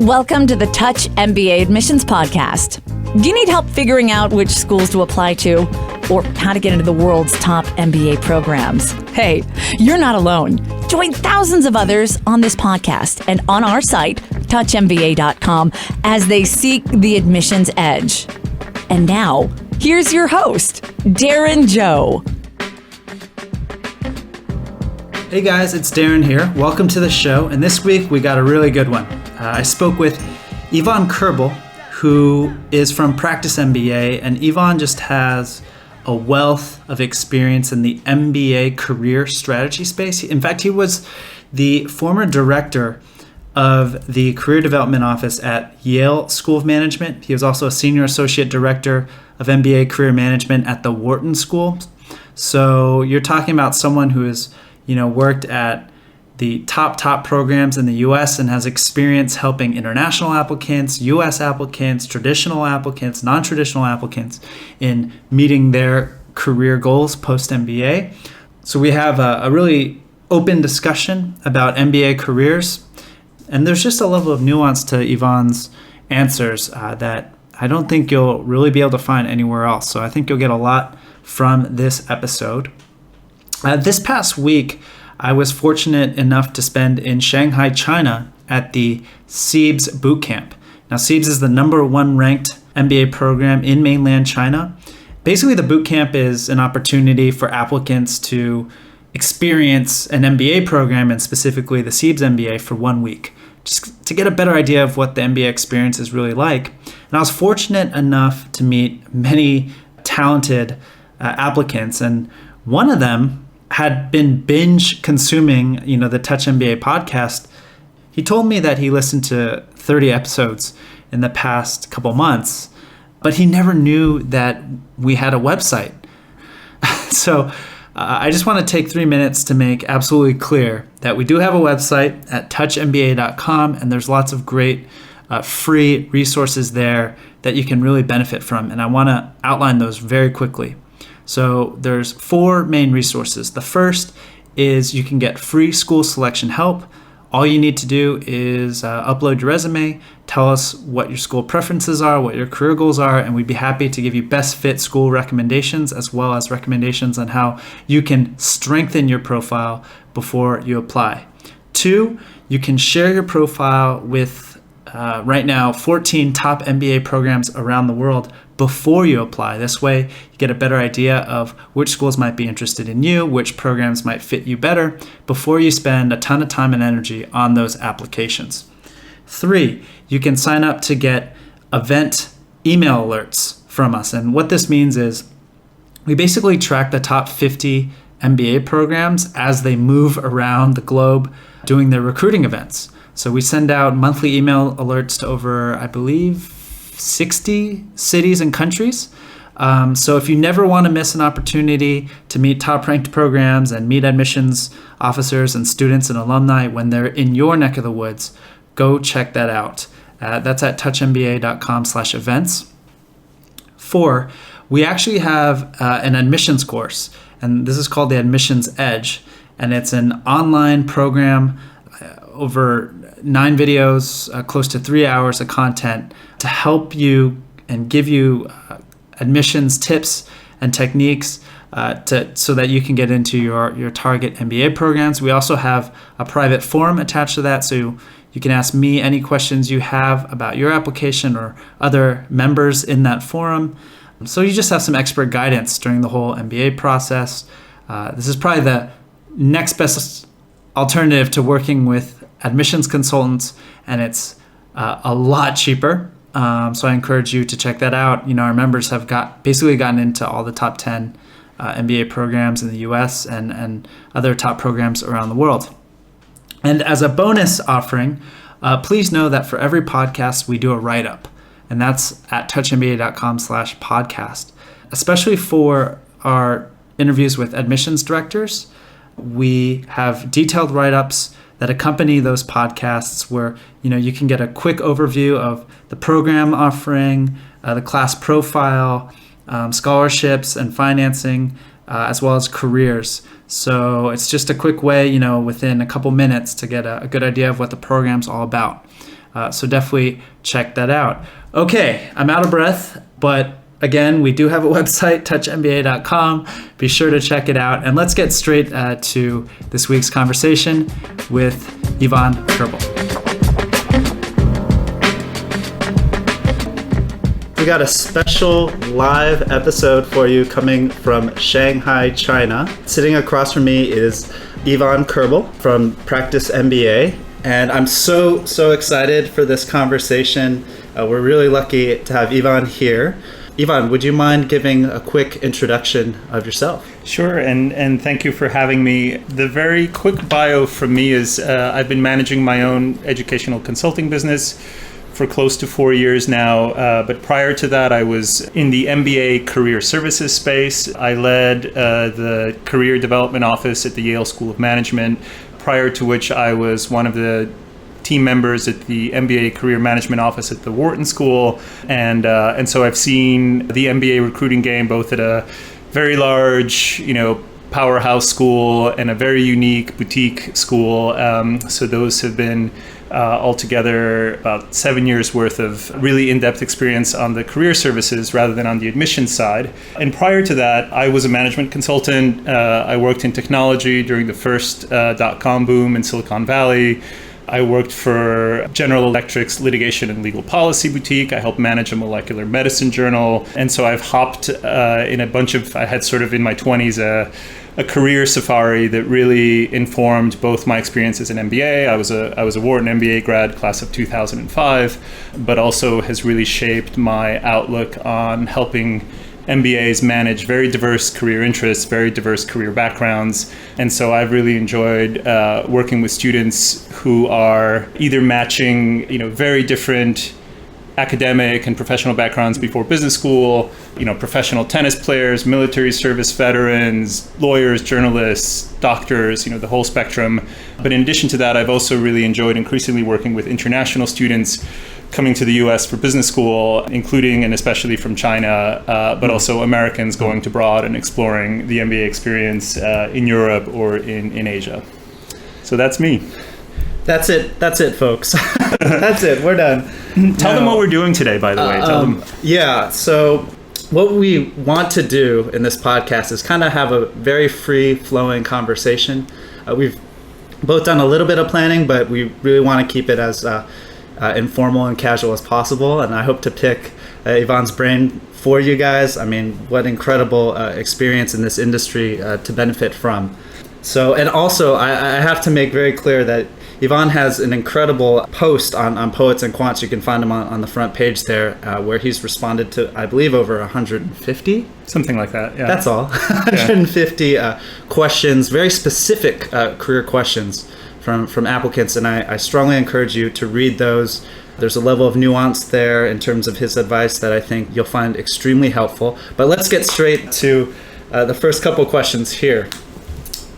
Welcome to the Touch MBA Admissions Podcast. Do you need help figuring out which schools to apply to or how to get into the world's top MBA programs? Hey, you're not alone. Join thousands of others on this podcast and on our site, touchmba.com, as they seek the admissions edge. And now, here's your host, Darren Joe. Hey guys, it's Darren here. Welcome to the show. And this week we got a really good one. I spoke with Yvonne Kerbal, who is from Practice MBA, and Yvonne just has a wealth of experience in the MBA career strategy space. In fact, he was the former director of the Career Development Office at Yale School of Management. He was also a senior associate director of MBA career management at the Wharton School. So you're talking about someone who has worked at the top programs in the U.S. and has experience helping international applicants, U.S. applicants, traditional applicants, non-traditional applicants in meeting their career goals post-MBA. So we have a really open discussion about MBA careers, and there's just a level of nuance to Yvonne's answers that I don't think you'll really be able to find anywhere else. So I think you'll get a lot from this episode. This past week, I was fortunate enough to spend in Shanghai, China at the CEIBS Bootcamp. Now, CEIBS is the number one ranked MBA program in mainland China. Basically, the bootcamp is an opportunity for applicants to experience an MBA program, and specifically the CEIBS MBA, for 1 week, just to get a better idea of what the MBA experience is really like. And I was fortunate enough to meet many talented applicants, and one of them had been binge consuming, the Touch MBA podcast. He told me that he listened to 30 episodes in the past couple months, but he never knew that we had a website. So I just want to take 3 minutes to make absolutely clear that we do have a website at touchmba.com, and there's lots of great free resources there that you can really benefit from. And I want to outline those very quickly. So there's 4 main resources. The first is you can get free school selection help. All you need to do is upload your resume, tell us what your school preferences are, what your career goals are, and we'd be happy to give you best fit school recommendations, as well as recommendations on how you can strengthen your profile before you apply. 2, you can share your profile with right now 14 top MBA programs around the world before you apply. This way you get a better idea of which schools might be interested in you, which programs might fit you better before you spend a ton of time and energy on those applications. 3, you can sign up to get event email alerts from us. And what this means is we basically track the top 50 MBA programs as they move around the globe doing their recruiting events. So we send out monthly email alerts to over, I believe, 60 cities and countries. So if you never want to miss an opportunity to meet top-ranked programs and meet admissions officers and students and alumni when they're in your neck of the woods, go check that out. That's at touchmba.com/events. 4, we actually have an admissions course, and this is called the Admissions Edge, and it's an online program over 9 videos, close to 3 hours of content to help you and give you admissions tips and techniques so that you can get into your target MBA programs. We also have a private forum attached to that, so you can ask me any questions you have about your application or other members in that forum. So you just have some expert guidance during the whole MBA process. This is probably the next best alternative to working with admissions consultants, and it's a lot cheaper. So I encourage you to check that out. Our members have gotten into all the top 10 MBA programs in the US and other top programs around the world. And as a bonus offering, please know that for every podcast, we do a write-up, and that's at touchmba.com/podcast. Especially for our interviews with admissions directors, we have detailed write-ups that accompany those podcasts where you can get a quick overview of the program offering, the class profile, scholarships and financing, as well as careers. So it's just a quick way, within a couple minutes to get a good idea of what the program's all about. So definitely check that out. Okay, I'm out of breath, but again, we do have a website, touchmba.com. Be sure to check it out. And let's get straight to this week's conversation with Yvonne Kerbal. We got a special live episode for you coming from Shanghai, China. Sitting across from me is Yvonne Kerbal from Practice MBA. And I'm so excited for this conversation. We're really lucky to have Yvonne here. Yvonne, would you mind giving a quick introduction of yourself? Sure, and thank you for having me. The very quick bio from me is I've been managing my own educational consulting business for close to 4 years now. But prior to that, I was in the MBA career services space. I led the career development office at the Yale School of Management, prior to which I was one of the team members at the MBA Career Management Office at the Wharton School, and so I've seen the MBA recruiting game both at a very large, powerhouse school and a very unique boutique school. So those have been altogether about 7 years worth of really in-depth experience on the career services rather than on the admissions side. And prior to that, I was a management consultant. I worked in technology during the first .com boom in Silicon Valley. I worked for General Electric's litigation and legal policy boutique. I helped manage a molecular medicine journal. And so I've hopped in a bunch of, I had sort of in my 20s a career safari that really informed both my experience as an MBA. I was a Wharton MBA grad, class of 2005, but also has really shaped my outlook on helping MBAs manage very diverse career interests, very diverse career backgrounds. And so I've really enjoyed working with students who are either matching, very different academic and professional backgrounds before business school, professional tennis players, military service veterans, lawyers, journalists, doctors, the whole spectrum. But in addition to that, I've also really enjoyed increasingly working with international students coming to the US for business school, including and especially from China, but also Americans going to abroad and exploring the MBA experience in Europe or in Asia. So that's me. That's it, folks. That's it. We're done. Tell them what we're doing today, by the way. Tell them. Yeah. So what we want to do in this podcast is kind of have a very free-flowing conversation. We've both done a little bit of planning, but we really want to keep it as informal and casual as possible. And I hope to pick Yvonne's brain for you guys. I mean, what incredible experience in this industry to benefit from. So, and also I have to make very clear that Yvonne has an incredible post on Poets and Quants. You can find him on the front page there, where he's responded to, I believe, over 150? Something like that, yeah. That's all. 150 questions, very specific career questions from applicants. And I strongly encourage you to read those. There's a level of nuance there in terms of his advice that I think you'll find extremely helpful. But let's get straight to the first couple questions here.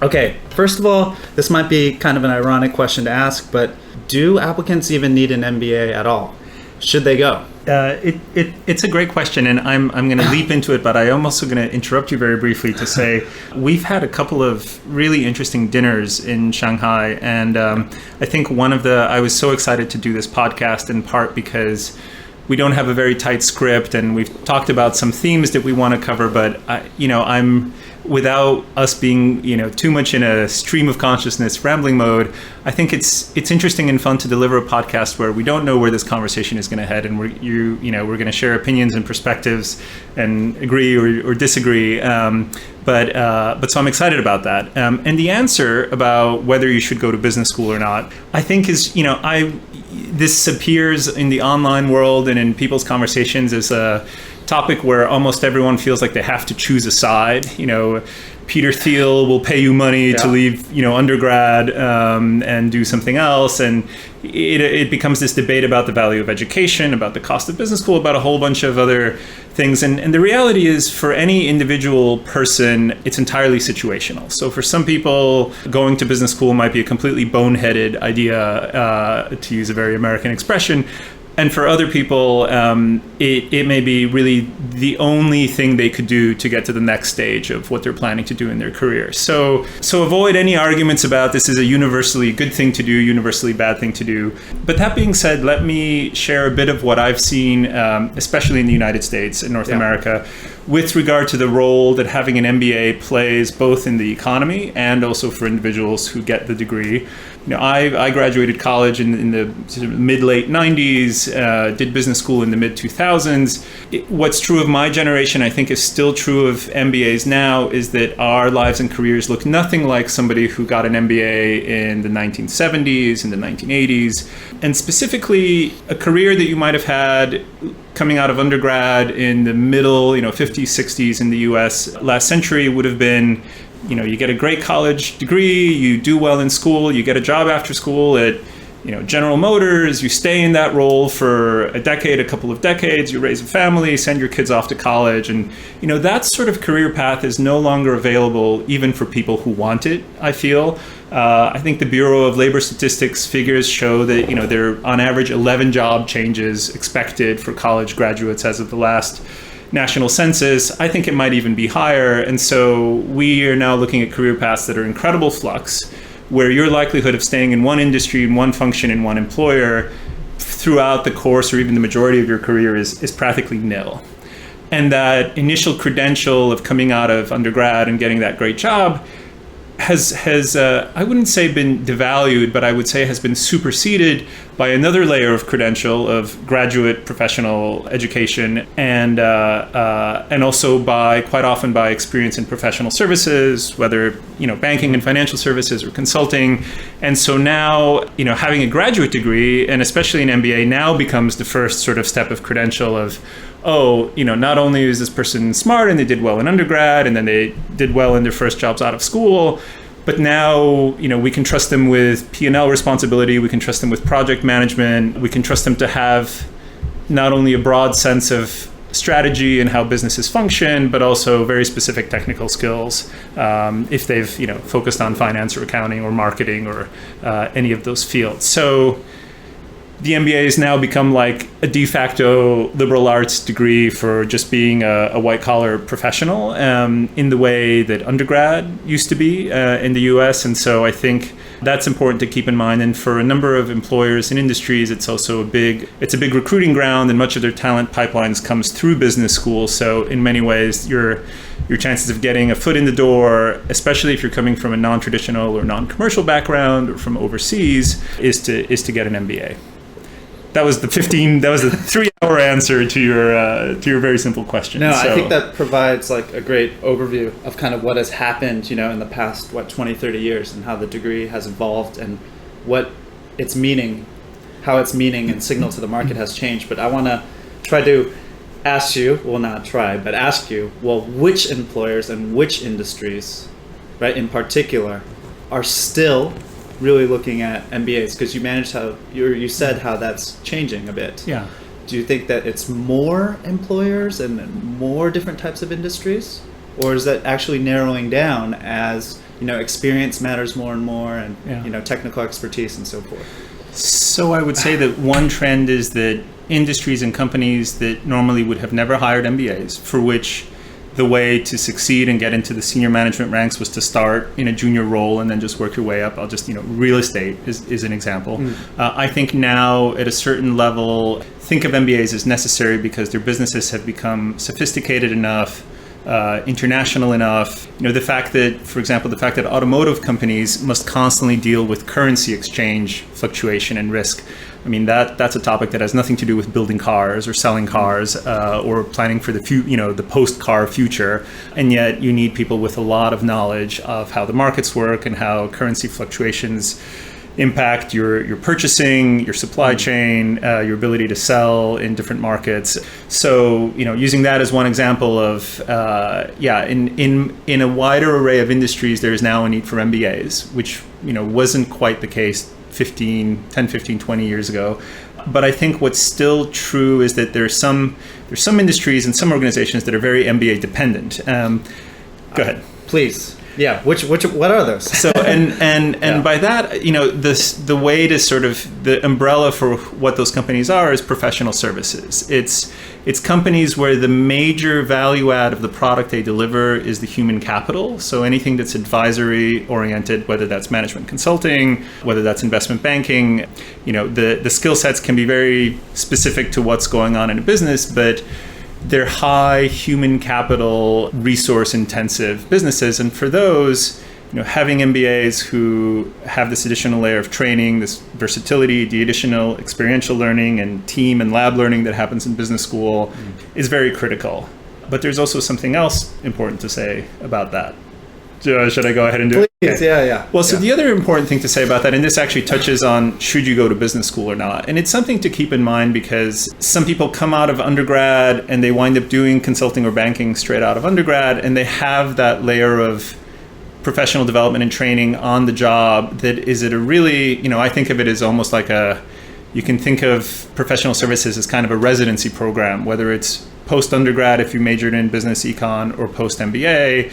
Okay, first of all, this might be kind of an ironic question to ask, but do applicants even need an MBA at all? Should they go? It's a great question, and I'm going to leap into it, but I'm also going to interrupt you very briefly to say we've had a couple of really interesting dinners in Shanghai, and I think I was so excited to do this podcast in part because we don't have a very tight script, and we've talked about some themes that we want to cover, but I'm without us being, too much in a stream of consciousness rambling mode. I think it's interesting and fun to deliver a podcast where we don't know where this conversation is going to head, and we're going to share opinions and perspectives and agree or disagree. But so I'm excited about that. And the answer about whether you should go to business school or not, I think is, this appears in the online world and in people's conversations as a topic where almost everyone feels like they have to choose a side. Peter Thiel will pay you money to leave, undergrad and do something else. And it becomes this debate about the value of education, about the cost of business school, about a whole bunch of other things. And the reality is, for any individual person, it's entirely situational. So for some people, going to business school might be a completely boneheaded idea, to use a very American expression. And for other people, it may be really the only thing they could do to get to the next stage of what they're planning to do in their career. So avoid any arguments about this is a universally good thing to do, universally bad thing to do. But that being said, let me share a bit of what I've seen, especially in the United States and North America, with regard to the role that having an MBA plays both in the economy and also for individuals who get the degree. I graduated college in the sort of mid-late 90s, did business school in the mid-2000s. What's true of my generation, I think is still true of MBAs now, is that our lives and careers look nothing like somebody who got an MBA in the 1970s, in the 1980s. And specifically, a career that you might have had coming out of undergrad in the middle, 50s, 60s in the US last century would have been, you get a great college degree, you do well in school, you get a job after school at, General Motors, you stay in that role for a decade, a couple of decades, you raise a family, send your kids off to college. And, that sort of career path is no longer available even for people who want it, I feel. I think the Bureau of Labor Statistics figures show that, there are on average 11 job changes expected for college graduates as of the last national census. I think it might even be higher. And so we are now looking at career paths that are incredible flux, where your likelihood of staying in one industry, in one function, in one employer throughout the course or even the majority of your career is practically nil. And that initial credential of coming out of undergrad and getting that great job has I wouldn't say been devalued, but I would say has been superseded by another layer of credential of graduate professional education and also quite often by experience in professional services, whether banking and financial services or consulting. And so now having a graduate degree, and especially an MBA, now becomes the first sort of step of credential of, not only is this person smart and they did well in undergrad and then they did well in their first jobs out of school, but now, we can trust them with P&L responsibility, we can trust them with project management, we can trust them to have not only a broad sense of strategy and how businesses function, but also very specific technical skills if they've, focused on finance or accounting or marketing or any of those fields. So the MBA has now become like a de facto liberal arts degree for just being a white-collar professional in the way that undergrad used to be in the US. And so I think that's important to keep in mind. And for a number of employers and industries, it's also a big recruiting ground, and much of their talent pipelines comes through business school. So in many ways, your chances of getting a foot in the door, especially if you're coming from a non-traditional or non-commercial background or from overseas, is to get an MBA. That was the 3-hour answer to your very simple question. No, I think that provides like a great overview of kind of what has happened, in the past, 20, 30 years, and how the degree has evolved and what its meaning, how its meaning and signal to the market has changed. But I want to try to ask you, ask you, which employers and which industries, right, in particular, are still really looking at MBAs, because you said how that's changing a bit. Yeah. Do you think that it's more employers and more different types of industries, or is that actually narrowing down as experience matters more and more, and technical expertise and so forth? So I would say that one trend is that industries and companies that normally would have never hired MBAs, for which the way to succeed and get into the senior management ranks was to start in a junior role and then just work your way up. I'll just, real estate is an example. I think now at a certain level, think of MBAs as necessary because their businesses have become sophisticated enough, international enough. The fact that automotive companies must constantly deal with currency exchange fluctuation and risk. I mean, that's a topic that has nothing to do with building cars or selling cars or planning for the post-car future. And yet you need people with a lot of knowledge of how the markets work and how currency fluctuations impact your purchasing, your supply chain, your ability to sell in different markets. So, using that as one example of, in a wider array of industries, there is now a need for MBAs, which, wasn't quite the case 10, 15, 20 years ago. But I think what's still true is that there's some industries and some organizations that are very MBA dependent. Go ahead. Please. Yeah. What are those? So and by that, the way to sort of the umbrella for what those companies are is professional services. It's companies where the major value add of the product they deliver is the human capital. So anything that's advisory oriented, whether that's management consulting, whether that's investment banking, the skill sets can be very specific to what's going on in a business, but they're high human capital, resource intensive businesses. And for those, having MBAs who have this additional layer of training, this versatility, the additional experiential learning and team and lab learning that happens in business school is very critical. But there's also something else important to say about that. Should I go ahead and do it? Please, yeah. Well, so the other important thing to say about that, and this actually touches on should you go to business school or not, and it's something to keep in mind because some people come out of undergrad and they wind up doing consulting or banking straight out of undergrad, and they have that layer of professional development and training on the job that is at a really, I think of it as almost like you can think of professional services as kind of a residency program, whether it's post-undergrad if you majored in business econ or post-MBA.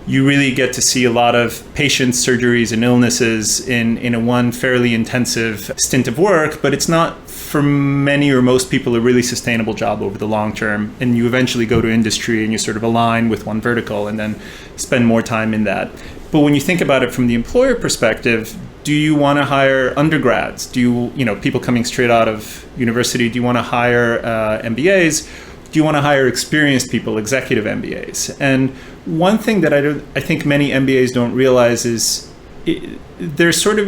You really get to see a lot of patients, surgeries, and illnesses in a one fairly intensive stint of work, but it's not for many or most people a really sustainable job over the long term. And you eventually go to industry and you sort of align with one vertical and then spend more time in that. But when you think about it from the employer perspective, do you want to hire undergrads? Do you, people coming straight out of university, do you want to hire MBAs? Do you want to hire experienced people, executive MBAs? And one thing that I think many MBAs don't realize is they're sort of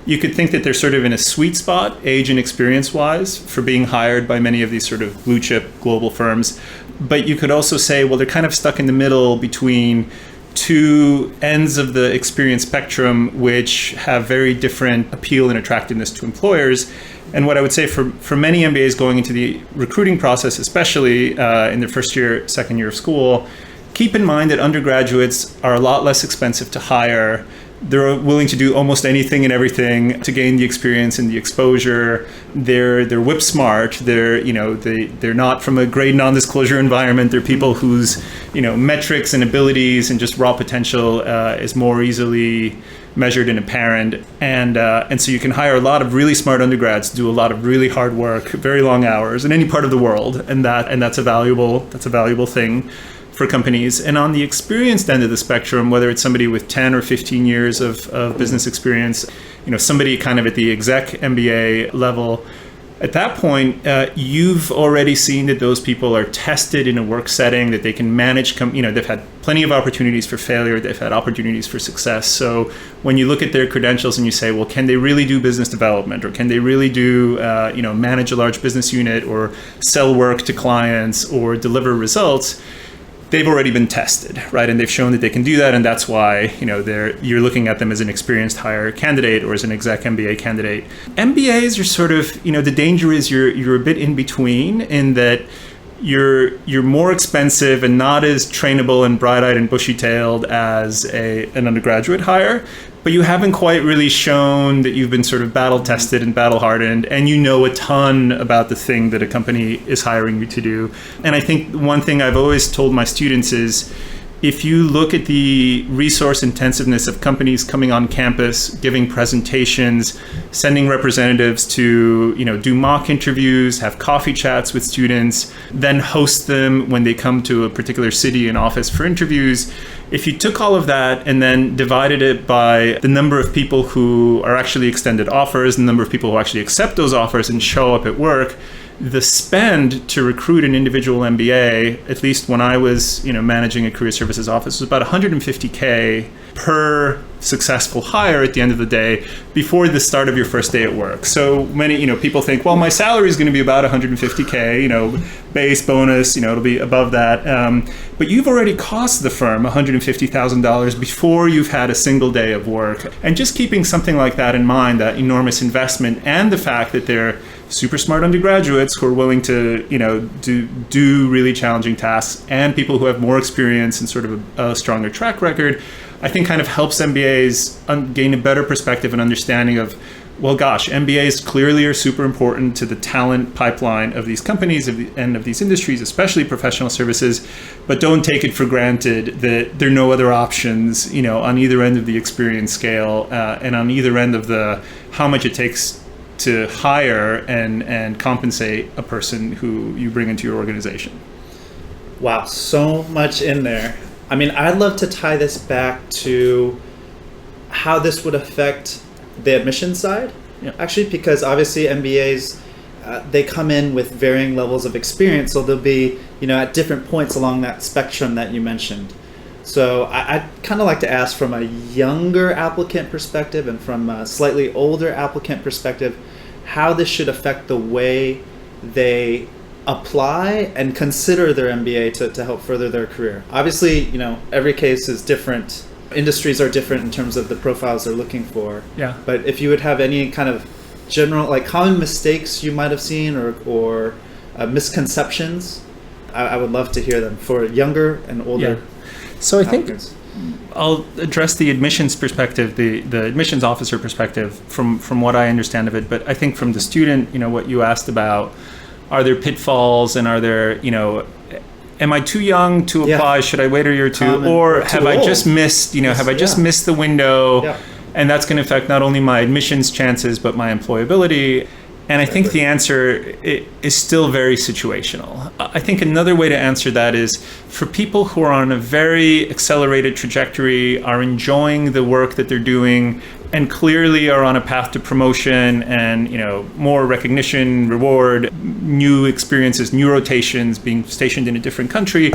you could think that they're sort of in a sweet spot, age and experience wise, for being hired by many of these sort of blue chip global firms. But you could also say, well, they're kind of stuck in the middle between two ends of the experience spectrum, which have very different appeal and attractiveness to employers. And what I would say for many MBAs going into the recruiting process, especially in their first year, second year of school, keep in mind that undergraduates are a lot less expensive to hire. They're willing to do almost anything and everything to gain the experience and the exposure. They're whip smart. They're not from a grade non-disclosure environment. They're people whose metrics and abilities and just raw potential is more easily measured and apparent. And so you can hire a lot of really smart undergrads, do a lot of really hard work, very long hours in any part of the world, and that's a valuable thing for companies. And on the experienced end of the spectrum, whether it's somebody with 10 or 15 years of business experience, somebody kind of at the exec MBA level, at that point, you've already seen that those people are tested in a work setting, that they can manage, they've had plenty of opportunities for failure, they've had opportunities for success. So when you look at their credentials and you say, well, can they really do business development, or can they really do, manage a large business unit, or sell work to clients, or deliver results, they've already been tested, right? And they've shown that they can do that, and that's why you're looking at them as an experienced hire candidate or as an exec MBA candidate. MBAs are sort of, the danger is you're a bit in between, in that you're more expensive and not as trainable and bright-eyed and bushy-tailed as an undergraduate hire, but you haven't quite really shown that you've been sort of battle-tested and battle-hardened, and you know a ton about the thing that a company is hiring you to do. And I think one thing I've always told my students is, if you look at the resource intensiveness of companies coming on campus, giving presentations, sending representatives to, do mock interviews, have coffee chats with students, then host them when they come to a particular city and office for interviews. If you took all of that and then divided it by the number of people who are actually extended offers, the number of people who actually accept those offers and show up at work, the spend to recruit an individual MBA, at least when I was, managing a career services office, was about $150K per successful hire at the end of the day before the start of your first day at work. So many, people think, well, my salary is going to be about $150K, base bonus, it'll be above that. But you've already cost the firm $150,000 before you've had a single day of work. And just keeping something like that in mind, that enormous investment, and the fact that they're super smart undergraduates who are willing to, do really challenging tasks, and people who have more experience and sort of a stronger track record, I think kind of helps MBAs gain a better perspective and understanding of well, gosh, MBAs clearly are super important to the talent pipeline of these companies and of these industries, especially professional services, but don't take it for granted that there are no other options, on either end of the experience scale, and on either end of the how much it takes to hire and compensate a person who you bring into your organization. Wow, so much in there. I mean, I'd love to tie this back to how this would affect the admission side, actually, because obviously MBAs, they come in with varying levels of experience, so they'll be, at different points along that spectrum that you mentioned. So I'd kind of like to ask from a younger applicant perspective and from a slightly older applicant perspective, how this should affect the way they apply and consider their MBA to help further their career. Obviously, every case is different. Industries are different in terms of the profiles they're looking for. Yeah. But if you would have any kind of general, like common mistakes you might have seen or misconceptions, I would love to hear them for younger and older. Yeah. So I think I'll address the admissions perspective, the admissions officer perspective from what I understand of it. But I think from the student, what you asked about, are there pitfalls and are there, am I too young to apply? Yeah. Should I wait a year or two? Or have I just missed, just missed the window? Yeah. And that's going to affect not only my admissions chances, but my employability. And I think the answer is still very situational. I think another way to answer that is for people who are on a very accelerated trajectory, are enjoying the work that they're doing, and clearly are on a path to promotion and more recognition, reward, new experiences, new rotations, being stationed in a different country.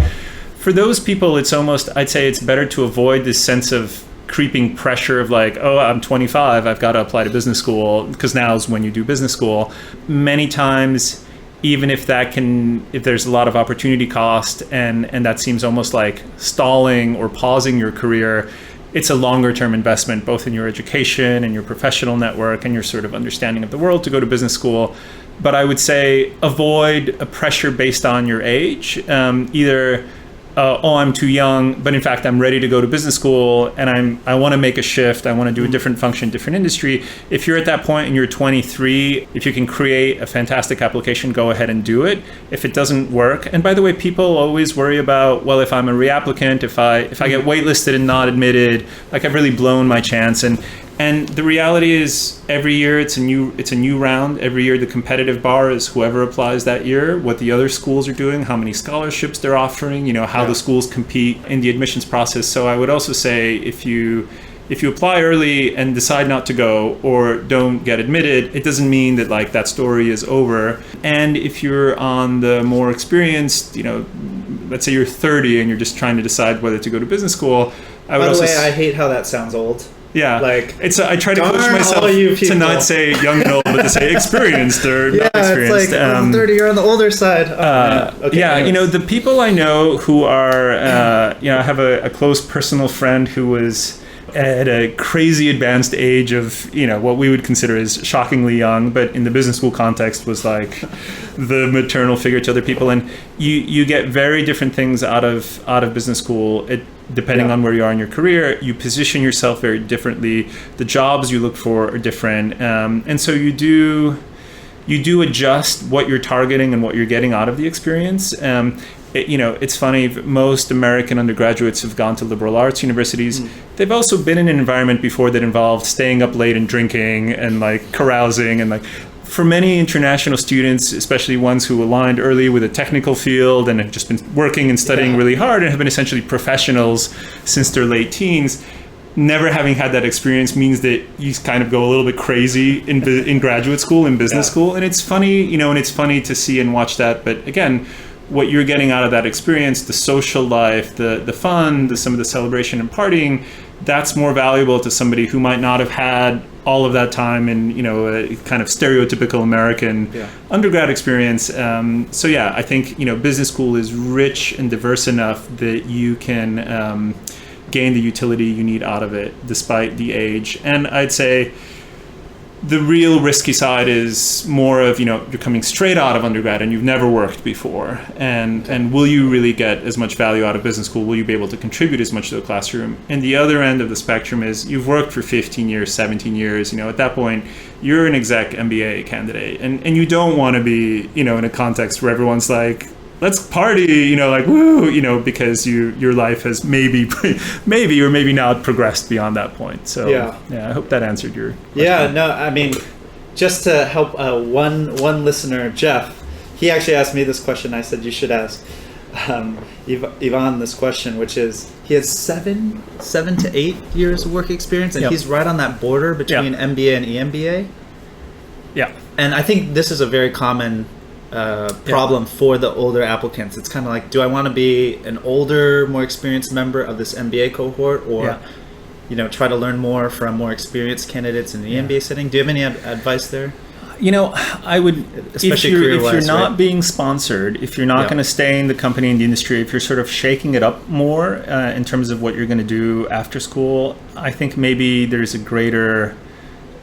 For those people, it's almost, I'd say it's better to avoid this sense of creeping pressure of like, oh, I'm 25, I've got to apply to business school, because now is when you do business school. Many times, even if there's a lot of opportunity cost and that seems almost like stalling or pausing your career, it's a longer term investment, both in your education and your professional network and your sort of understanding of the world to go to business school. But I would say avoid a pressure based on your age, either I'm too young, but in fact I'm ready to go to business school and I want to make a shift. I want to do a different function, different industry. If you're at that point and you're 23, if you can create a fantastic application, go ahead and do it. If it doesn't work, and by the way, people always worry about, well, if I'm a reapplicant, if I get waitlisted and not admitted, like I've really blown my chance. And the reality is every year it's a new round. Every year the competitive bar is whoever applies that year, what the other schools are doing, how many scholarships they're offering, how the schools compete in the admissions process. So I would also say if you apply early and decide not to go or don't get admitted, it doesn't mean that like that story is over. And if you're on the more experienced, let's say you're 30 and you're just trying to decide whether to go to business school. By the way, I hate how that sounds old. Yeah, I try to coach myself to not say young and old, but to say experienced or not experienced. It's like, I'm 30, you're on the older side. Okay, anyways. The people I know who are, I have a close personal friend who was at a crazy advanced age of, what we would consider as shockingly young, but in the business school context was like the maternal figure to other people. And you get very different things out of business school. Depending on where you are in your career, you position yourself very differently. The jobs you look for are different. And so you do adjust what you're targeting and what you're getting out of the experience. It's funny, most American undergraduates have gone to liberal arts universities. They've also been in an environment before that involved staying up late and drinking and like carousing and like, for many international students, especially ones who aligned early with a technical field and have just been working and studying really hard and have been essentially professionals since their late teens, never having had that experience means that you kind of go a little bit crazy in graduate school, in business school. And it's funny, and it's funny to see and watch that. But again, what you're getting out of that experience, the social life, the fun, some of the celebration and partying, that's more valuable to somebody who might not have had all of that time in, a kind of stereotypical American undergrad experience. I think, business school is rich and diverse enough that you can gain the utility you need out of it despite the age. And I'd say The real risky side is more of, you're coming straight out of undergrad and you've never worked before. And will you really get as much value out of business school? Will you be able to contribute as much to the classroom? And the other end of the spectrum is you've worked for 15 years, 17 years. At that point, you're an exec MBA candidate. And you don't want to be, in a context where everyone's like, let's party, woo, because your life has maybe or maybe not progressed beyond that point. So yeah, I hope that answered your question. Yeah, no, I mean, just to help one listener, Jeff, he actually asked me this question. I said you should ask Yvonne this question, which is, he has 7 to 8 years of work experience, and he's right on that border between MBA and EMBA. Yeah. And I think this is a very common problem for the older applicants. It's kind of like, do I want to be an older, more experienced member of this MBA cohort, or try to learn more from more experienced candidates in the MBA setting? Do you have any advice there? I would, especially if you're not being sponsored, if you're not going to stay in the company, in the industry, if you're sort of shaking it up more in terms of what you're going to do after school, I think maybe there's a greater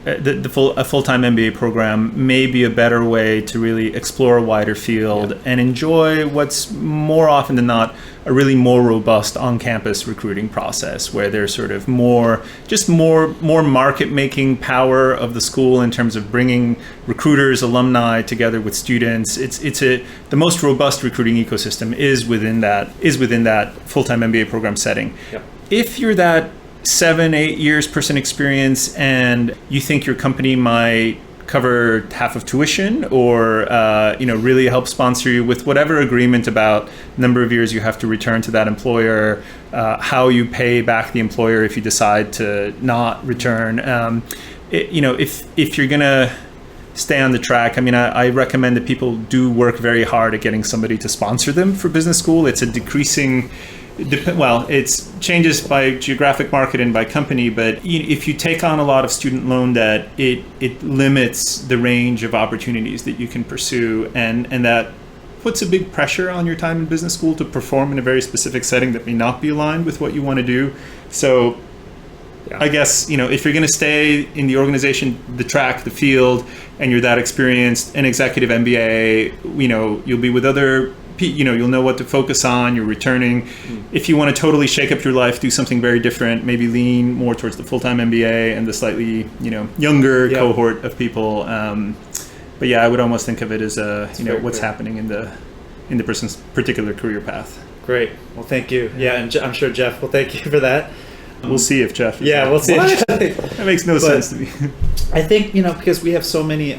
a full-time MBA program may be a better way to really explore a wider field and enjoy what's more often than not a really more robust on-campus recruiting process, where there's sort of more market-making power of the school in terms of bringing recruiters, alumni together with students. The most robust recruiting ecosystem is within that full-time MBA program setting. Yep. If you're that 7-8 years person experience and you think your company might cover half of tuition, or really help sponsor you with whatever agreement about number of years you have to return to that employer, how you pay back the employer if you decide to not return, if you're gonna stay on the track, I recommend that people do work very hard at getting somebody to sponsor them for business school. It's a decreasing, it changes by geographic market and by company, but if you take on a lot of student loan debt, it limits the range of opportunities that you can pursue, and that puts a big pressure on your time in business school to perform in a very specific setting that may not be aligned with what you want to do. So I guess, if you're going to stay in the organization, the track, the field, and you're that experienced, an executive MBA, you'll be with other, you'll know what to focus on, you're returning. If you want to totally shake up your life, do something very different, maybe lean more towards the full-time MBA and the slightly, younger cohort of people. But I would almost think of it as what's happening in the person's particular career path. Great. Well, thank you. Yeah, and I'm sure Jeff will thank you for that. We'll see if Jeff is we'll see. That makes no sense to me. I think, because we have so many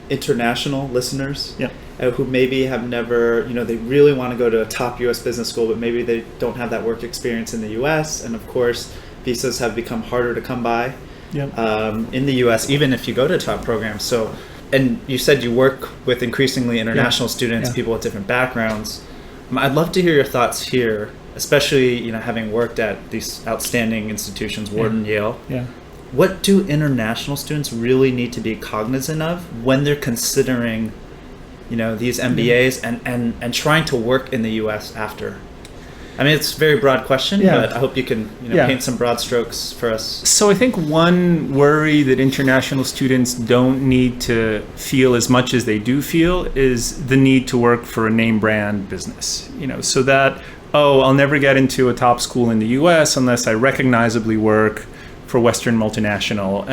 international listeners who maybe have never, they really want to go to a top U.S. business school, but maybe they don't have that work experience in the U.S. And of course, visas have become harder to come by in the U.S., even if you go to top programs. So, and you said you work with increasingly international students, people with different backgrounds. I'd love to hear your thoughts here, especially having worked at these outstanding institutions, Wharton, Yale. Yeah. What do international students really need to be cognizant of when they're considering, these MBAs and trying to work in the U.S. after? It's a very broad question, but I hope you can paint some broad strokes for us. So I think one worry that international students don't need to feel as much as they do feel is the need to work for a name brand business. So that, I'll never get into a top school in the US unless I recognizably work for Western multinational.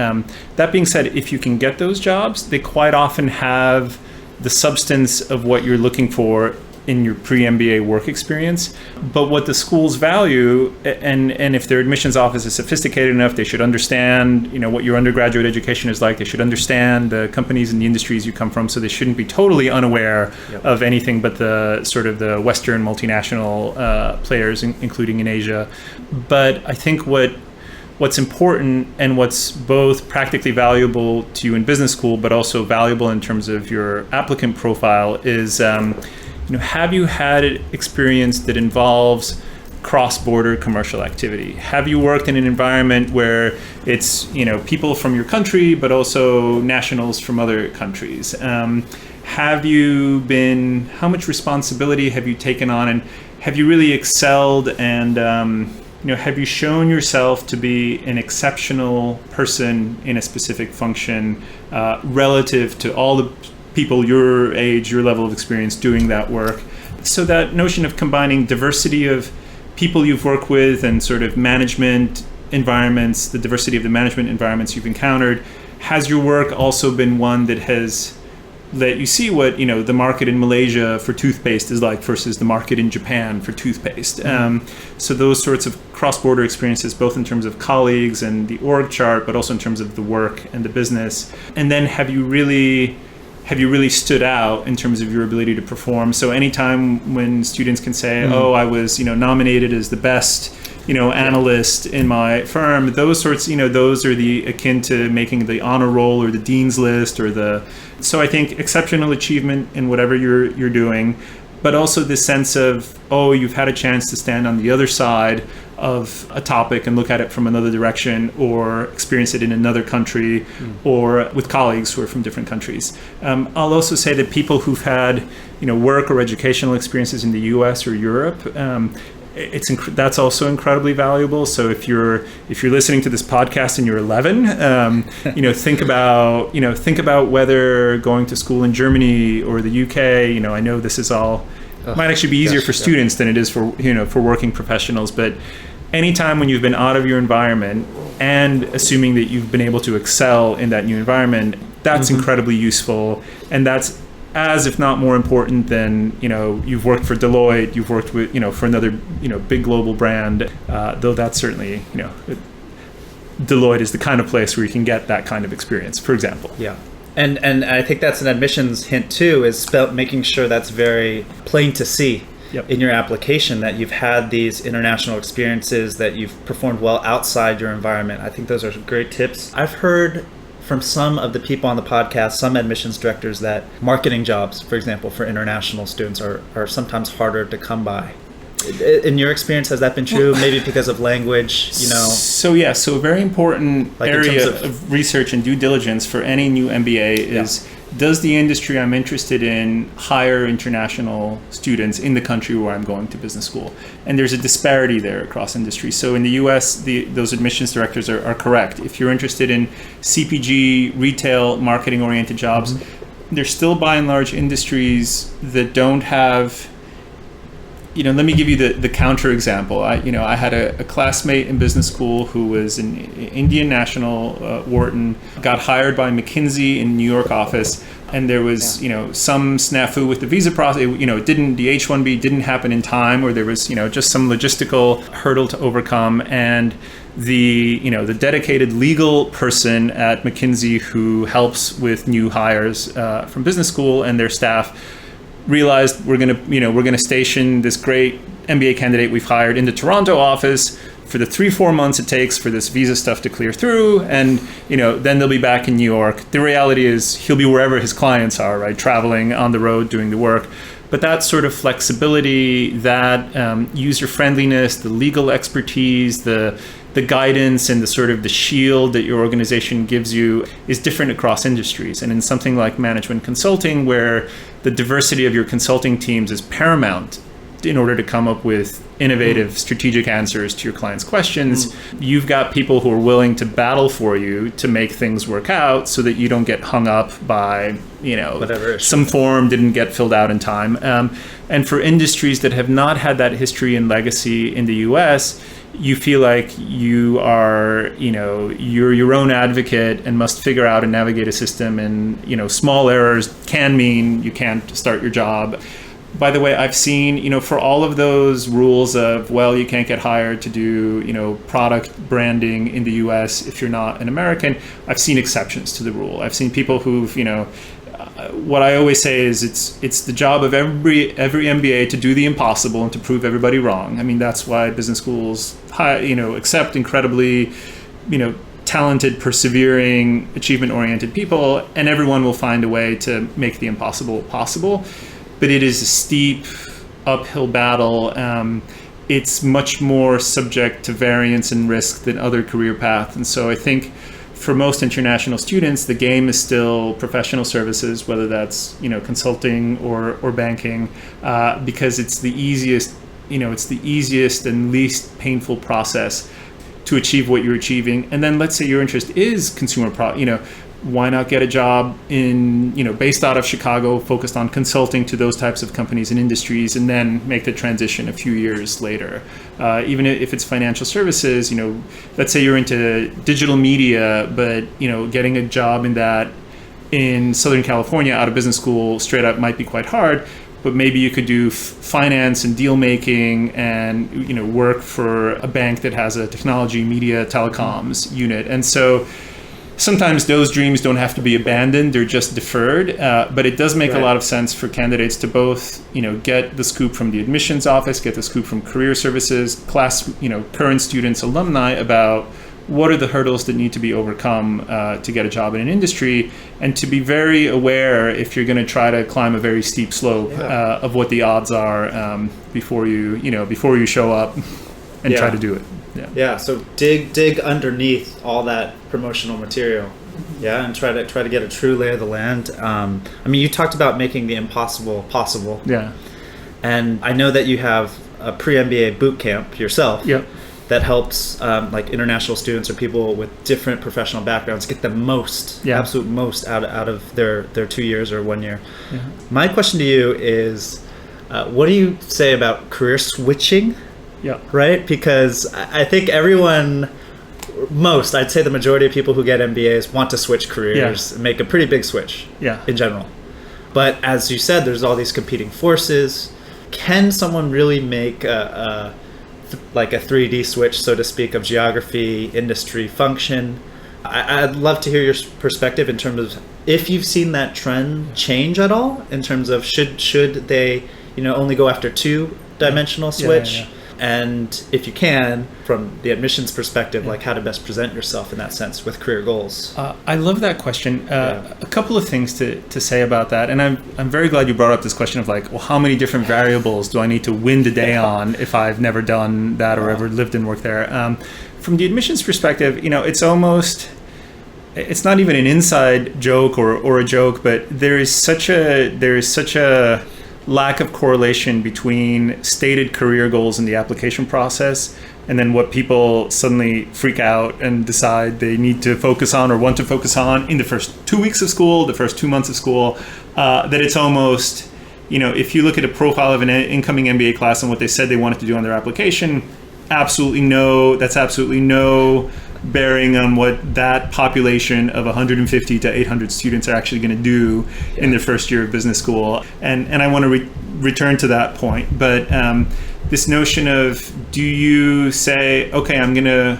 That being said, if you can get those jobs, they quite often have the substance of what you're looking for in your pre-MBA work experience. But what the schools value, and if their admissions office is sophisticated enough, they should understand, what your undergraduate education is like. They should understand the companies and the industries you come from, so they shouldn't be totally unaware of anything but the sort of the Western multinational players, including in Asia. But I think what's important and what's both practically valuable to you in business school, but also valuable in terms of your applicant profile is, have you had experience that involves cross-border commercial activity? Have you worked in an environment where it's, people from your country, but also nationals from other countries? How much responsibility have you taken on, and have you really excelled and have you shown yourself to be an exceptional person in a specific function relative to all the people your age, your level of experience doing that work? So that notion of combining diversity of people you've worked with and sort of management environments, the diversity of the management environments you've encountered, has your work also been one that has let you see what the market in Malaysia for toothpaste is like versus the market in Japan for toothpaste? So those sorts of cross-border experiences, both in terms of colleagues and the org chart, but also in terms of the work and the business. And then have you really stood out in terms of your ability to perform? So anytime when students can say, oh, I was nominated as the best analyst in my firm, those sorts, those are the akin to making the honor roll or the dean's list so I think exceptional achievement in whatever you're doing, but also this sense of, oh, you've had a chance to stand on the other side of a topic and look at it from another direction, or experience it in another country, or with colleagues who are from different countries. I'll also say that people who've had work or educational experiences in the US or Europe, that's also incredibly valuable. So if you're listening to this podcast and you're 11, think about whether going to school in Germany or the UK. I know this is all might actually be easier for students than it is for for working professionals. But anytime when you've been out of your environment and assuming that you've been able to excel in that new environment, that's incredibly useful, and that's as if not more important than you've worked for Deloitte, you've worked with for another big global brand, though that's certainly Deloitte is the kind of place where you can get that kind of experience, for example. Yeah. And I think that's an admissions hint too, is making sure that's very plain to see in your application, that you've had these international experiences, that you've performed well outside your environment. I think those are great tips. I've heard from some of the people on the podcast, some admissions directors, that marketing jobs, for example, for international students are sometimes harder to come by. In your experience, has that been true? Maybe because of language, So a very important area of research and due diligence for any new MBA is, does the industry I'm interested in hire international students in the country where I'm going to business school? And there's a disparity there across industries. So in the US, those admissions directors are correct. If you're interested in CPG, retail, marketing-oriented jobs, there's still by and large industries that don't have... let me give you the counter example. I had a classmate in business school who was an Indian national, Wharton, got hired by McKinsey in New York office, and there was some snafu with the visa process. The H-1B didn't happen in time, or there was just some logistical hurdle to overcome, and the dedicated legal person at McKinsey who helps with new hires from business school and their staff realized we're gonna station this great MBA candidate we've hired in the Toronto office for the 3-4 months it takes for this visa stuff to clear through, and then they'll be back in New York. The reality is he'll be wherever his clients are, right, traveling on the road doing the work. But that sort of flexibility, that user friendliness, the legal expertise, the guidance, and the sort of the shield that your organization gives you is different across industries. And in something like management consulting, where the diversity of your consulting teams is paramount in order to come up with innovative strategic answers to your clients' questions, you've got people who are willing to battle for you to make things work out so that you don't get hung up by, some form didn't get filled out in time. And for industries that have not had that history and legacy in the US, you feel like you are, you're your own advocate and must figure out and navigate a system, and, small errors can mean you can't start your job. By the way, I've seen, for all of those rules of, you can't get hired to do, product branding in the US if you're not an American, I've seen exceptions to the rule. I've seen people who've, what I always say is it's the job of every MBA to do the impossible and to prove everybody wrong. I mean, that's why business schools, accept incredibly, talented, persevering, achievement-oriented people, and everyone will find a way to make the impossible possible. But it is a steep uphill battle. It's much more subject to variance and risk than other career paths. And so I think for most international students, the game is still professional services, whether that's consulting or banking, because it's the easiest it's the easiest and least painful process to achieve what you're achieving. And then let's say your interest is consumer why not get a job in, based out of Chicago, focused on consulting to those types of companies and industries, and then make the transition a few years later. Even if it's financial services, let's say you're into digital media, but, getting a job in that in Southern California out of business school straight up might be quite hard. But maybe you could do finance and deal making and, work for a bank that has a technology, media, telecoms unit. And so sometimes those dreams don't have to be abandoned, they're just deferred. But it does make a lot of sense for candidates to both, get the scoop from the admissions office, get the scoop from career services, current students, alumni about what are the hurdles that need to be overcome to get a job in an industry, and to be very aware if you're going to try to climb a very steep slope of what the odds are before you show up and try to do it. Yeah. So dig underneath all that promotional material. Yeah, and try to get a true lay of the land. You talked about making the impossible possible. Yeah. And I know that you have a pre-MBA boot camp yourself. Yep. That helps like international students or people with different professional backgrounds get the absolute most out of their 2 years or 1 year. Yeah. My question to you is, what do you say about career switching? Yeah. Right? Because I think I'd say the majority of people who get MBAs want to switch careers and make a pretty big switch in general. But as you said, there's all these competing forces. Can someone really make a 3D switch, so to speak, of geography, industry, function? I'd love to hear your perspective in terms of if you've seen that trend change at all, in terms of should they only go after two-dimensional switch? Yeah. And if you can, from the admissions perspective, like how to best present yourself in that sense with career goals. I love that question. A couple of things to say about that. And I'm very glad you brought up this question of how many different variables do I need to win the day on if I've never done that or ever lived and worked there? From the admissions perspective, it's not even an inside joke or a joke, but there is such a lack of correlation between stated career goals in the application process and then what people suddenly freak out and decide they need to focus on or want to focus on in the first 2 weeks of school, the first 2 months of school, that it's almost, if you look at a profile of an incoming MBA class and what they said they wanted to do on their application, that's absolutely no bearing on what that population of 150 to 800 students are actually going to do in their first year of business school. And I want to return to that point. But this notion of, do you say, okay, I'm going to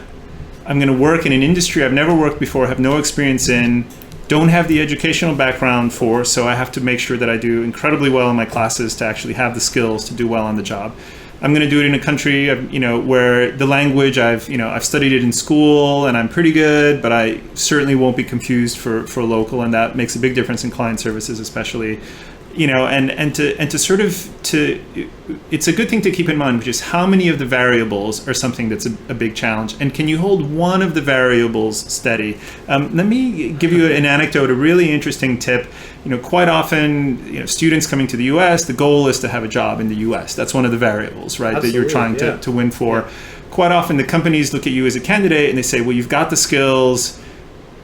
work in an industry I've never worked before, have no experience in, don't have the educational background for, so I have to make sure that I do incredibly well in my classes to actually have the skills to do well on the job. I'm going to do it in a country, where the language I've studied it in school and I'm pretty good, but I certainly won't be confused for local, and that makes a big difference in client services, especially. It's a good thing to keep in mind, which is how many of the variables are something that's a big challenge, and can you hold one of the variables steady? Let me give you an anecdote, a really interesting tip. Quite often, students coming to the U.S., the goal is to have a job in the U.S. That's one of the variables, right? Absolutely, that you're trying to win for. Yeah. Quite often, the companies look at you as a candidate and they say, well, you've got the skills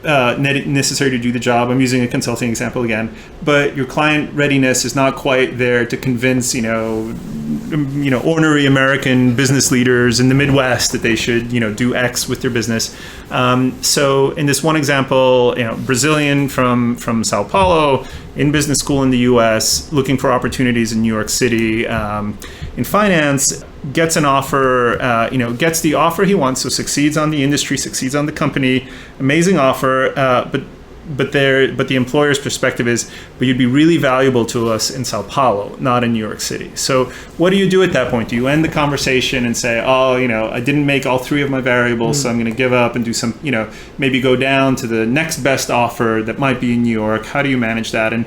necessary to do the job. I'm using a consulting example again, but your client readiness is not quite there to convince, ornery American business leaders in the Midwest that they should, do X with their business. So in this one example, Brazilian from Sao Paulo in business school in the U.S., looking for opportunities in New York City in finance, gets an offer, gets the offer he wants, so succeeds on the industry, succeeds on the company, amazing offer, but the employer's perspective is, but you'd be really valuable to us in Sao Paulo, not in New York City. So what do you do at that point? Do you end the conversation and say, I didn't make all three of my variables, so I'm going to give up and do some, maybe go down to the next best offer that might be in New York? How do you manage that? And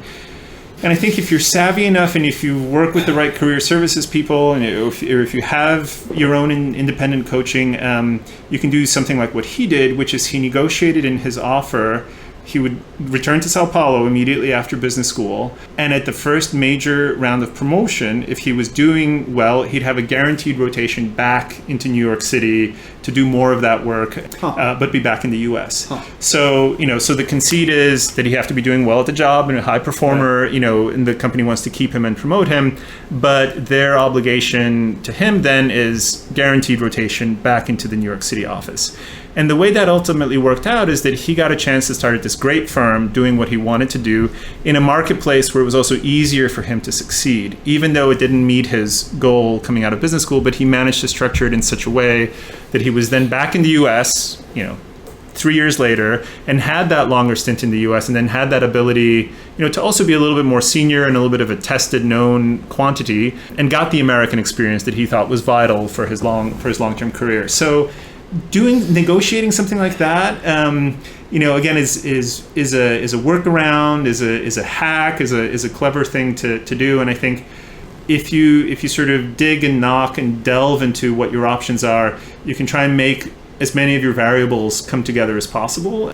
I think if you're savvy enough and if you work with the right career services people, and if you have your own independent coaching, you can do something like what he did, which is he negotiated in his offer He would return to Sao Paulo immediately after business school. And at the first major round of promotion, if he was doing well, he'd have a guaranteed rotation back into New York City to do more of that work, but be back in the US. So, so the conceit is that he have to be doing well at the job and a high performer, and the company wants to keep him and promote him. But their obligation to him then is guaranteed rotation back into the New York City office. And the way that ultimately worked out is that he got a chance to start at this great firm doing what he wanted to do in a marketplace where it was also easier for him to succeed, even though it didn't meet his goal coming out of business school. But he managed to structure it in such a way that he was then back in the US, 3 years later, and had that longer stint in the US, and then had that ability, to also be a little bit more senior and a little bit of a tested, known quantity, and got the American experience that he thought was vital for his long-term career. So negotiating something like that, again, is a workaround, is a hack, is a clever thing to do. And I think if you sort of dig and knock and delve into what your options are, you can try and make as many of your variables come together as possible,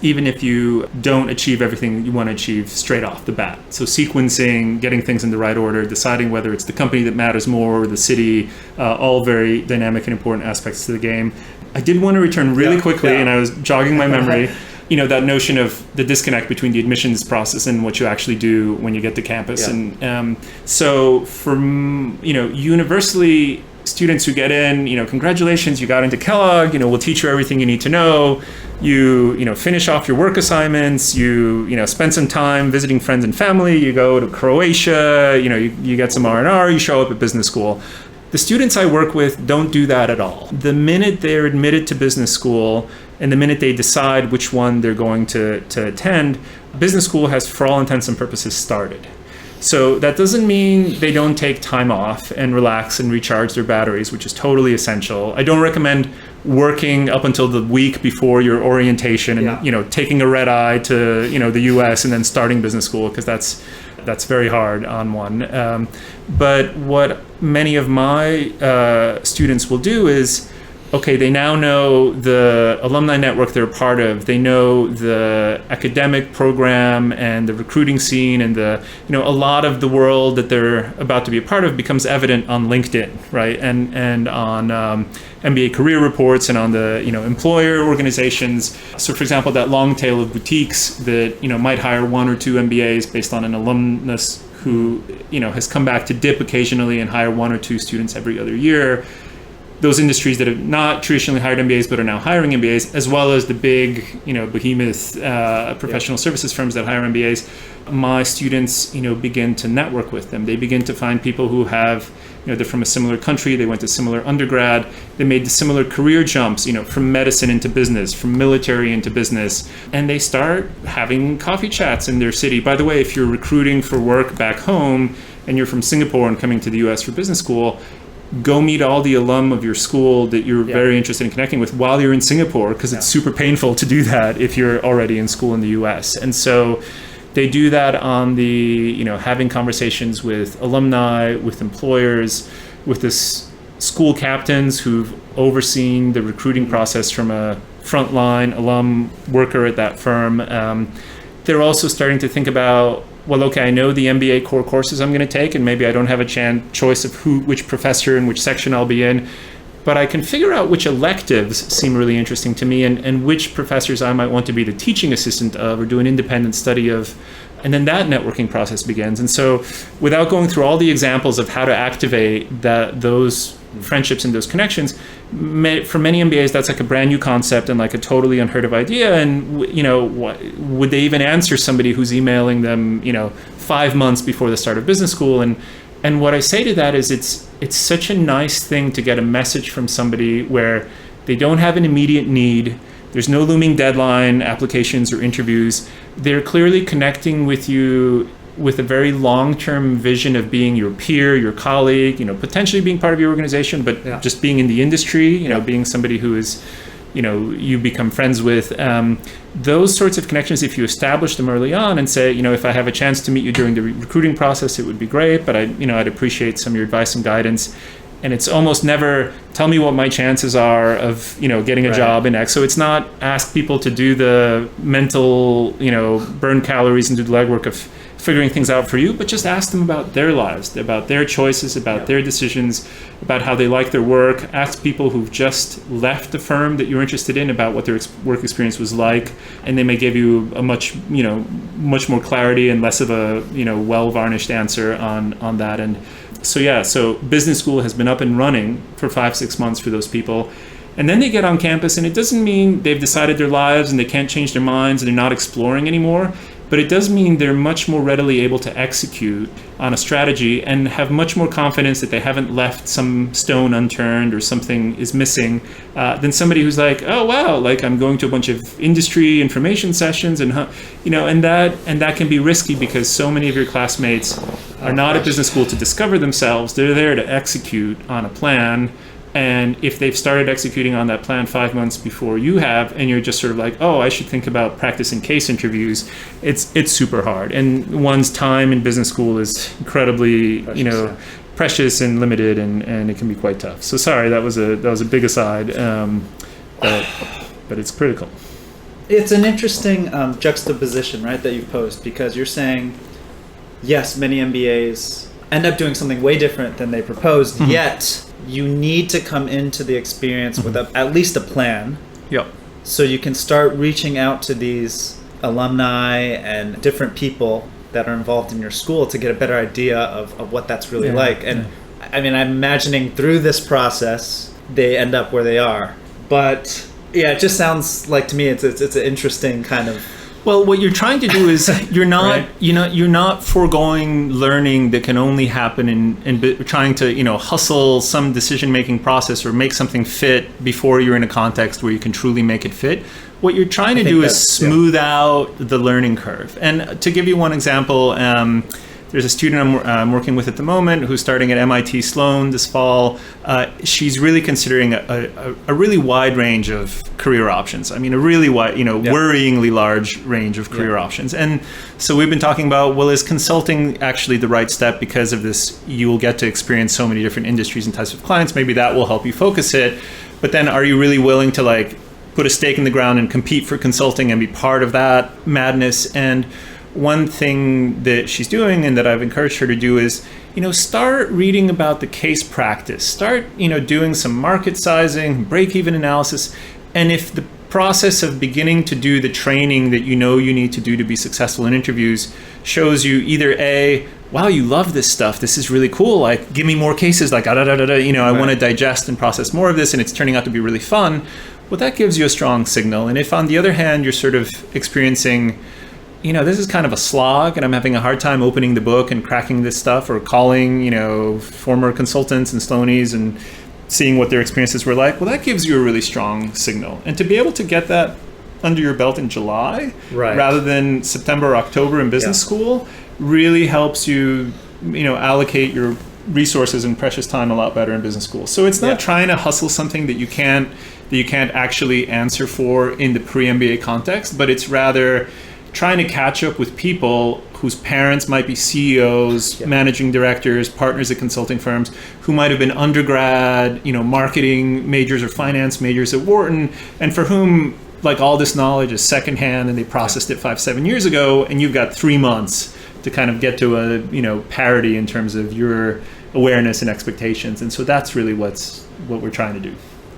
even if you don't achieve everything you want to achieve straight off the bat. So sequencing, getting things in the right order, deciding whether it's the company that matters more or the city, all very dynamic and important aspects to the game. I did want to return really quickly, and I was jogging my memory, that notion of the disconnect between the admissions process and what you actually do when you get to campus. Yeah. And so for, universally, students who get in, congratulations, you got into Kellogg, we'll teach you everything you need to know. You finish off your work assignments, you spend some time visiting friends and family, you go to Croatia, you get some R&R, you show up at business school. The students I work with don't do that at all. The minute they're admitted to business school and the minute they decide which one they're going to attend, business school has, for all intents and purposes, started. So that doesn't mean they don't take time off and relax and recharge their batteries, which is totally essential. I don't recommend working up until the week before your orientation and taking a red eye to the US and then starting business school, because that's very hard on one. But what many of my students will do is, okay, they now know the alumni network they're a part of. They know the academic program and the recruiting scene, and a lot of the world that they're about to be a part of becomes evident on LinkedIn, right? And on MBA career reports and on the employer organizations. So, for example, that long tail of boutiques that might hire 1 or 2 MBAs based on an alumnus who has come back to dip occasionally and hire 1 or 2 students every other year. Those industries that have not traditionally hired MBAs but are now hiring MBAs, as well as the big, behemoth professional services firms that hire MBAs, my students, begin to network with them. They begin to find people who have, they're from a similar country, they went to similar undergrad, they made the similar career jumps, from medicine into business, from military into business, and they start having coffee chats in their city. By the way, if you're recruiting for work back home and you're from Singapore and coming to the US for business school, go meet all the alum of your school that you're very interested in connecting with while you're in Singapore, because it's super painful to do that if you're already in school in the US. And so they do that on the, having conversations with alumni, with employers, with this school captains who've overseen the recruiting process from a frontline alum worker at that firm. They're also starting to think about, well, okay, I know the MBA core courses I'm going to take, and maybe I don't have a choice of which professor and which section I'll be in, but I can figure out which electives seem really interesting to me and which professors I might want to be the teaching assistant of or do an independent study of. And then that networking process begins. And so without going through all the examples of how to activate those friendships and those connections, for many MBAs, that's like a brand new concept and like a totally unheard of idea. And, would they even answer somebody who's emailing them, 5 months before the start of business school? And what I say to that is it's such a nice thing to get a message from somebody where they don't have an immediate need. There's no looming deadline, applications or interviews. They're clearly connecting with you with a very long-term vision of being your peer, your colleague, potentially being part of your organization, but just being in the industry, being somebody who is, you become friends with. Those sorts of connections, if you establish them early on and say, if I have a chance to meet you during the recruiting process, it would be great, but I'd appreciate some of your advice and guidance. And it's almost never tell me what my chances are of, getting a job in X. So it's not ask people to do the mental, burn calories and do the legwork of figuring things out for you, but just ask them about their lives, about their choices, about their decisions, about how they like their work. Ask people who've just left the firm that you're interested in about what their work experience was like, and they may give you a much more clarity and less of a, well-varnished answer on that. And so business school has been up and running for 5-6 months for those people. And then they get on campus, and it doesn't mean they've decided their lives and they can't change their minds and they're not exploring anymore. But it does mean they're much more readily able to execute on a strategy and have much more confidence that they haven't left some stone unturned or something is missing than somebody who's like, oh wow, like I'm going to a bunch of industry information sessions and that can be risky because so many of your classmates are not at business school to discover themselves. They're there to execute on a plan. And if they've started executing on that plan 5 months before you have, and you're just sort of like, oh, I should think about practicing case interviews, it's super hard. And one's time in business school is incredibly, precious and limited, and it can be quite tough. So sorry, that was a big aside, but it's critical. It's an interesting juxtaposition, right, that you posed, because you're saying, yes, many MBAs end up doing something way different than they proposed, yet you need to come into the experience with at least a plan. Yep. So you can start reaching out to these alumni and different people that are involved in your school to get a better idea of what that's really like. And I mean, I'm imagining through this process, they end up where they are. But yeah, it just sounds like to me it's an interesting kind of. Well, what you're trying to do is you're not Right. you're not foregoing learning that can only happen in trying to hustle some decision making process or make something fit before you're in a context where you can truly make it fit. What you're trying to do is smooth out the learning curve. And to give you one example, there's a student I'm working with at the moment who's starting at MIT Sloan this fall. She's really considering a really wide range of career options. I mean, a really wide, worryingly large range of career options. And so we've been talking about, well, is consulting actually the right step because of this? You will get to experience so many different industries and types of clients. Maybe that will help you focus it. But then are you really willing to put a stake in the ground and compete for consulting and be part of that madness? And one thing that she's doing and that I've encouraged her to do is, start reading about the case practice, start, doing some market sizing, break-even analysis. And if the process of beginning to do the training that you need to do to be successful in interviews shows you either A, wow, you love this stuff, this is really cool, like give me more cases, like I want to digest and process more of this and it's turning out to be really fun, well, that gives you a strong signal. And if on the other hand, you're sort of experiencing this is kind of a slog and I'm having a hard time opening the book and cracking this stuff or calling, former consultants and Sloanies and seeing what their experiences were like, well, that gives you a really strong signal. And to be able to get that under your belt in July rather than September or October in business school really helps you, allocate your resources and precious time a lot better in business school. So it's not trying to hustle something that you can't actually answer for in the pre-MBA context, but it's rather trying to catch up with people whose parents might be CEOs, managing directors, partners at consulting firms, who might have been undergrad, marketing majors or finance majors at Wharton, and for whom all this knowledge is secondhand and they processed it 5-7 years ago, and you've got 3 months to kind of get to a parity in terms of your awareness and expectations. And so that's really what we're trying to do.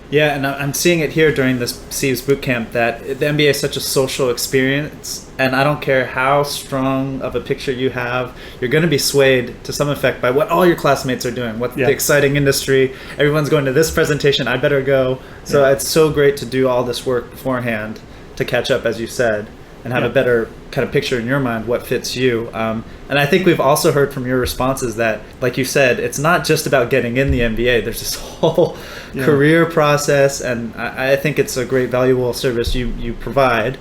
Yeah, and I'm seeing it here during this CEVS bootcamp that the MBA is such a social experience, and I don't care how strong of a picture you have, you're going to be swayed to some effect by what all your classmates are doing, what's the exciting industry, everyone's going to this presentation, I better go. So it's so great to do all this work beforehand to catch up, as you said, and have a better kind of picture in your mind what fits you. And I think we've also heard from your responses that, like you said, it's not just about getting in the MBA. There's this whole career process, and I think it's a great valuable service you provide,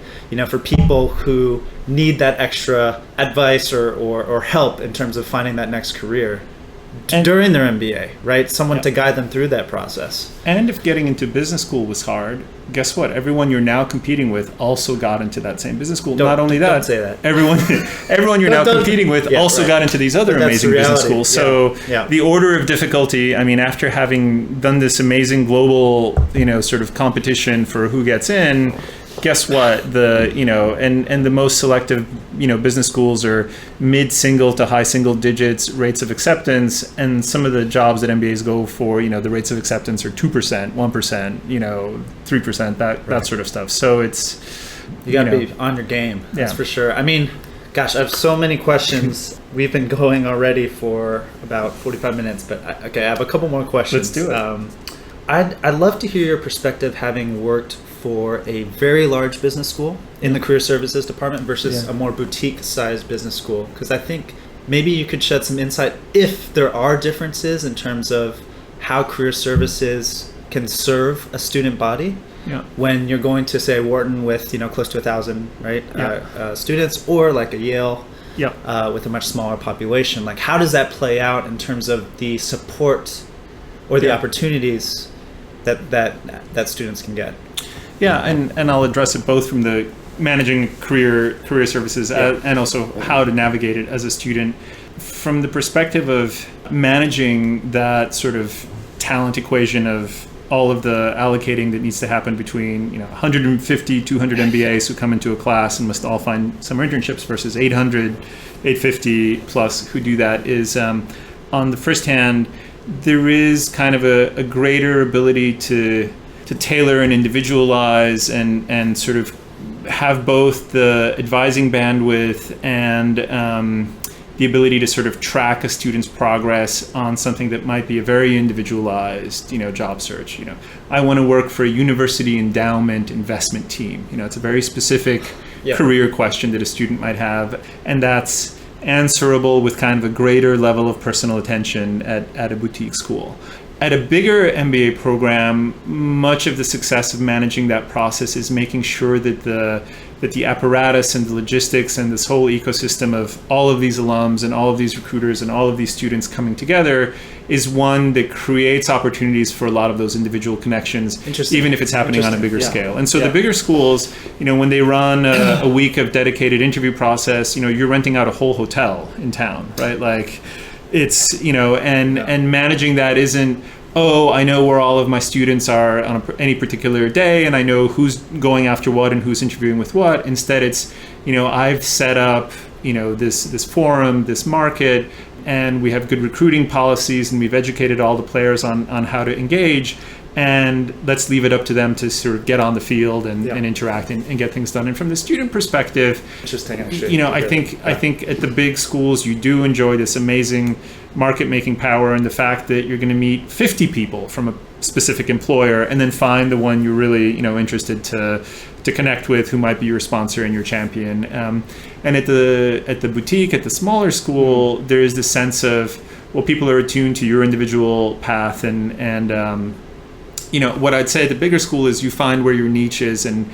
for people who need that extra advice or help in terms of finding that next career. during their MBA, right? Someone Yeah. to guide them through that process. And if getting into business school was hard, guess what? Everyone you're now competing with also got into that same business school. Not only that, don't say that. everyone you're now competing with also got into these other amazing business schools. So the order of difficulty, I mean, after having done this amazing global, sort of competition for who gets in, guess what? And the most selective, business schools are mid-single to high single digits rates of acceptance, and some of the jobs that MBAs go for, the rates of acceptance are 2%, 1%, 3%, that sort of stuff. So it's you got to be on your game. That's for sure. I mean, gosh, I have so many questions. We've been going already for about 45 minutes, but I have a couple more questions. Let's do it. I'd love to hear your perspective, having worked for a very large business school in the career services department versus a more boutique-sized business school, because I think maybe you could shed some insight if there are differences in terms of how career services can serve a student body when you're going to, say, Wharton with close to 1,000 students, or like a Yale with a much smaller population. Like, how does that play out in terms of the support or the opportunities that students can get? Yeah, and I'll address it both from the managing career services and also how to navigate it as a student. From the perspective of managing that sort of talent equation of all of the allocating that needs to happen between 150, 200 MBAs who come into a class and must all find summer internships versus 800, 850 plus who do that, is on the first hand, there is kind of a greater ability to tailor and individualize and sort of have both the advising bandwidth and the ability to sort of track a student's progress on something that might be a very individualized, job search. I want to work for a university endowment investment team. It's a very specific career question that a student might have, and that's answerable with kind of a greater level of personal attention at a boutique school. At a bigger MBA program, much of the success of managing that process is making sure that the apparatus and the logistics and this whole ecosystem of all of these alums and all of these recruiters and all of these students coming together is one that creates opportunities for a lot of those individual connections, even if it's happening on a bigger scale. And so the bigger schools, when they run a week of dedicated interview process, you're renting out a whole hotel in town, right? Like, it's, and managing that isn't, I know where all of my students are on any particular day, and I know who's going after what and who's interviewing with what. Instead, it's, I've set up, this forum, this market, and we have good recruiting policies, and we've educated all the players on how to engage. And let's leave it up to them to sort of get on the field and interact and get things done. And from the student perspective, interesting, actually. I think at the big schools you do enjoy this amazing market making power, and the fact that you're going to meet 50 people from a specific employer and then find the one you're really interested to connect with, who might be your sponsor and your champion. And at the boutique, at the smaller school, there is this sense of, people are attuned to your individual path and what I'd say at the bigger school is you find where your niche is, and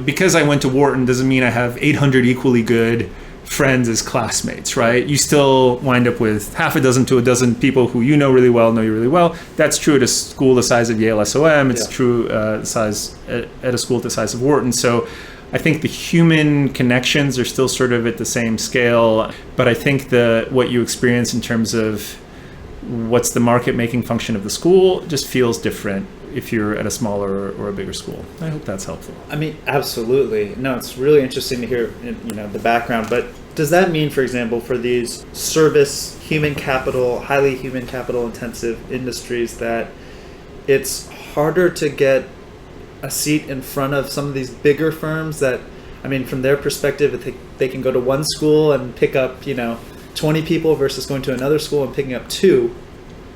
because I went to Wharton doesn't mean I have 800 equally good friends as classmates, right? You still wind up with half a dozen to a dozen people who know you really well. That's true at a school the size of Yale SOM. It's true at a school the size of Wharton. So I think the human connections are still sort of at the same scale, but I think what you experience in terms of what's the market making function of the school just feels different if you're at a smaller or a bigger school. I hope that's helpful. I mean, absolutely. No, it's really interesting to hear, the background. But does that mean, for example, for these service, highly human capital intensive industries, that it's harder to get a seat in front of some of these bigger firms that, from their perspective, they can go to one school and pick up, 20 people versus going to another school and picking up 2.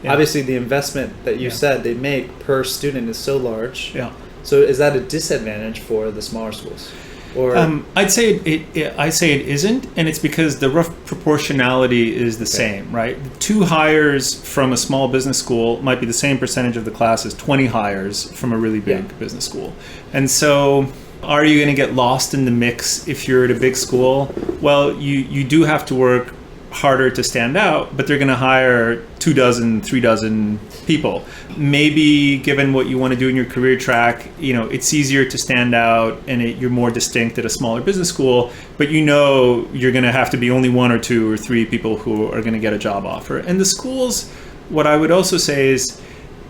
Obviously, the investment that you said they make per student is so large. So is that a disadvantage for the smaller schools? Or I'd say it isn't, and it's because the rough proportionality is the same, right? 2 hires from a small business school might be the same percentage of the class as 20 hires from a really big business school. And so, are you going to get lost in the mix if you're at a big school? Well, you do have to work harder to stand out, but they're going to hire 2 dozen, 3 dozen people. Maybe given what you want to do in your career track, it's easier to stand out and you're more distinct at a smaller business school, but you're going to have to be only 1 or 2 or 3 people who are going to get a job offer. And the schools, what I would also say is,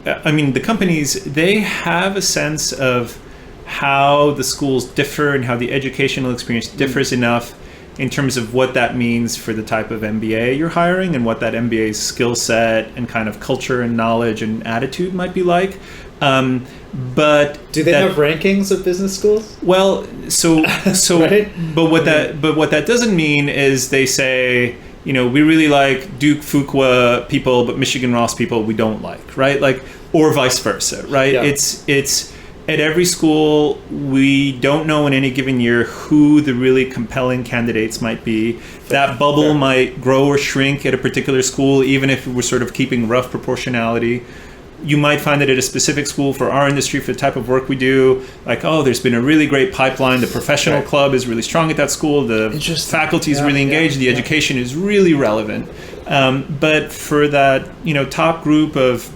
the companies, they have a sense of how the schools differ and how the educational experience differs enough in terms of what that means for the type of MBA you're hiring and what that MBA's skill set and kind of culture and knowledge and attitude might be like. But do they have rankings of business schools? Well, so right? but what that doesn't mean is they say, we really like Duke Fuqua people, but Michigan Ross people we don't like, right? Like, or vice versa, right? Yeah. It's at every school, we don't know in any given year who the really compelling candidates might be. That bubble might grow or shrink at a particular school, even if we're sort of keeping rough proportionality. You might find that at a specific school for our industry, for the type of work we do, like, there's been a really great pipeline. The professional club is really strong at that school. The faculty is really engaged. The education is really relevant. But for that, top group of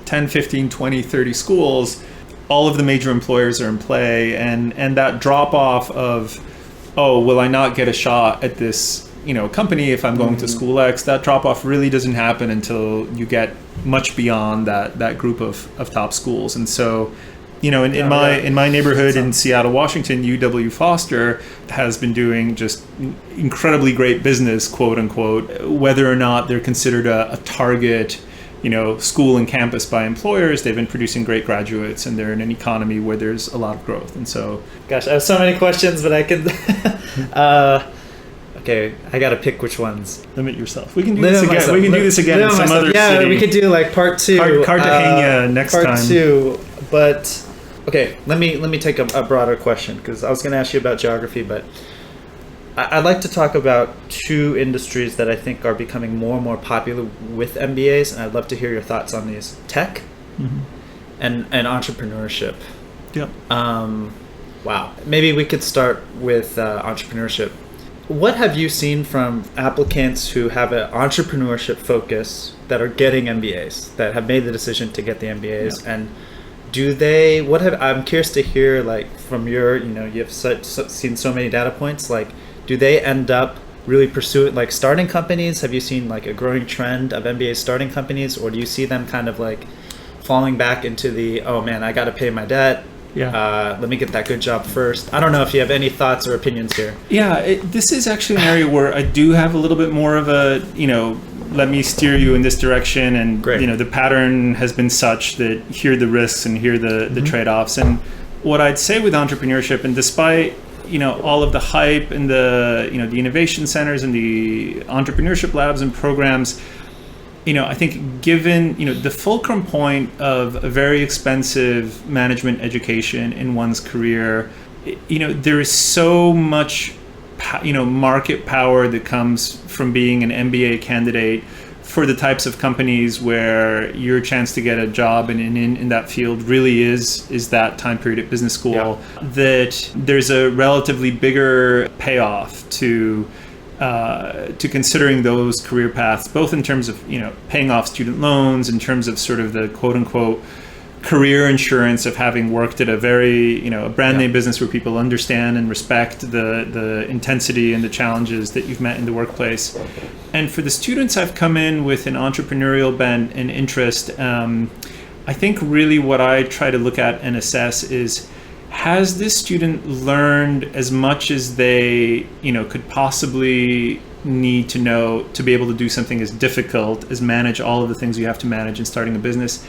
10, 15, 20, 30 schools, all of the major employers are in play, and that drop off of, will I not get a shot at this, company if I'm going to school X? That drop off really doesn't happen until you get much beyond that group of top schools. And so, in my neighborhood in Seattle, Washington, UW Foster has been doing just incredibly great business, quote unquote, whether or not they're considered a target school and campus by employers. They've been producing great graduates, and they're in an economy where there's a lot of growth. And so, gosh, I have so many questions, but I can. Okay, I gotta pick which ones. Limit yourself. We can do this again. We can do this again in some other city. We could do like part 2. Cartagena next time. Part 2, but okay. Let me take a broader question, because I was gonna ask you about geography, but I'd like to talk about 2 industries that I think are becoming more and more popular with MBAs, and I'd love to hear your thoughts on these: tech and entrepreneurship. Yep. Wow. Maybe we could start with entrepreneurship. What have you seen from applicants who have an entrepreneurship focus that are getting MBAs, that have made the decision to get the MBAs, and I'm curious to hear, like, from your, you've seen so many data points, like, do they end up really pursuing, like, starting companies? Have you seen, like, a growing trend of MBAs starting companies, or do you see them kind of, like, falling back into the, oh man, I got to pay my debt? Yeah. Let me get that good job first. I don't know if you have any thoughts or opinions here. Yeah, this is actually an area where I do have a little bit more of a, let me steer you in this direction. And, Great. The pattern has been such that here are the risks and here are the trade-offs. And what I'd say with entrepreneurship, and despite, all of the hype and the innovation centers and the entrepreneurship labs and programs, I think given, the fulcrum point of a very expensive management education in one's career, there is so much, market power that comes from being an MBA candidate for the types of companies where your chance to get a job in that field really is that time period at business school, that there's a relatively bigger payoff to considering those career paths, both in terms of paying off student loans, in terms of sort of the quote unquote career insurance of having worked at a very a brand name business where people understand and respect the intensity and the challenges that you've met in the workplace. And for the students I've come in with an entrepreneurial bent and interest, I think really what I try to look at and assess is, has this student learned as much as they, could possibly need to know to be able to do something as difficult as manage all of the things you have to manage in starting a business?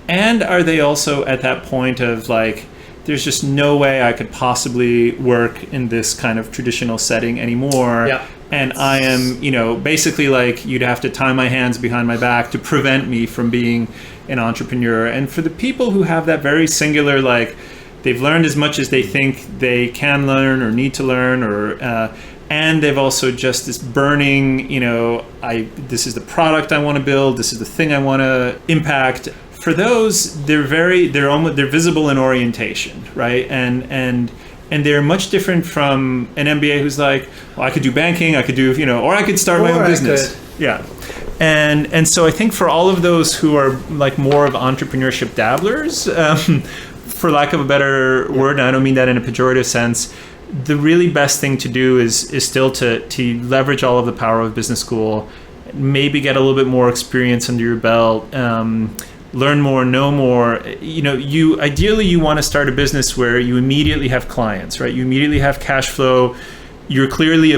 And are they also at that point of like, there's just no way I could possibly work in this kind of traditional setting anymore. Yeah. And I am, basically like you'd have to tie my hands behind my back to prevent me from being an entrepreneur. And for the people who have that very singular, like, they've learned as much as they think they can learn or need to learn, or and they've also just this burning, this is the product I want to build, this is the thing I want to impact. For those, they're visible in orientation, right? And And they're much different from an MBA who's like, well, I could do banking, I could do, or I could start my own business. Yeah. And so I think for all of those who are like more of entrepreneurship dabblers, for lack of a better word, and I don't mean that in a pejorative sense, the really best thing to do is still to leverage all of the power of business school, maybe get a little bit more experience under your belt, learn more, know more. You ideally want to start a business where you immediately have clients, right? You immediately have cash flow. You're clearly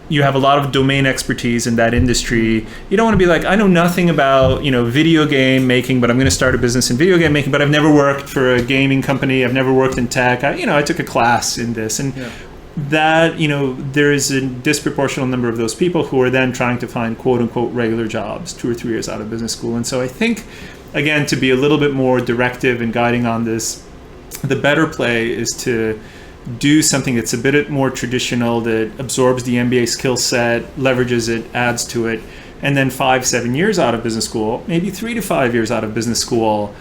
you have a lot of domain expertise in that industry. You don't want to be like, I know nothing about, video game making, but I'm going to start a business in video game making, but I've never worked for a gaming company. I've never worked in tech. I took a class in this. And that, there is a disproportionate number of those people who are then trying to find quote unquote regular jobs 2 or 3 years out of business school. And so I think, again, to be a little bit more directive and guiding on this, the better play is to do something that's a bit more traditional, that absorbs the MBA skill set, leverages it, adds to it, and then 5-7 years out of business school, maybe 3 to 5 years out of business school,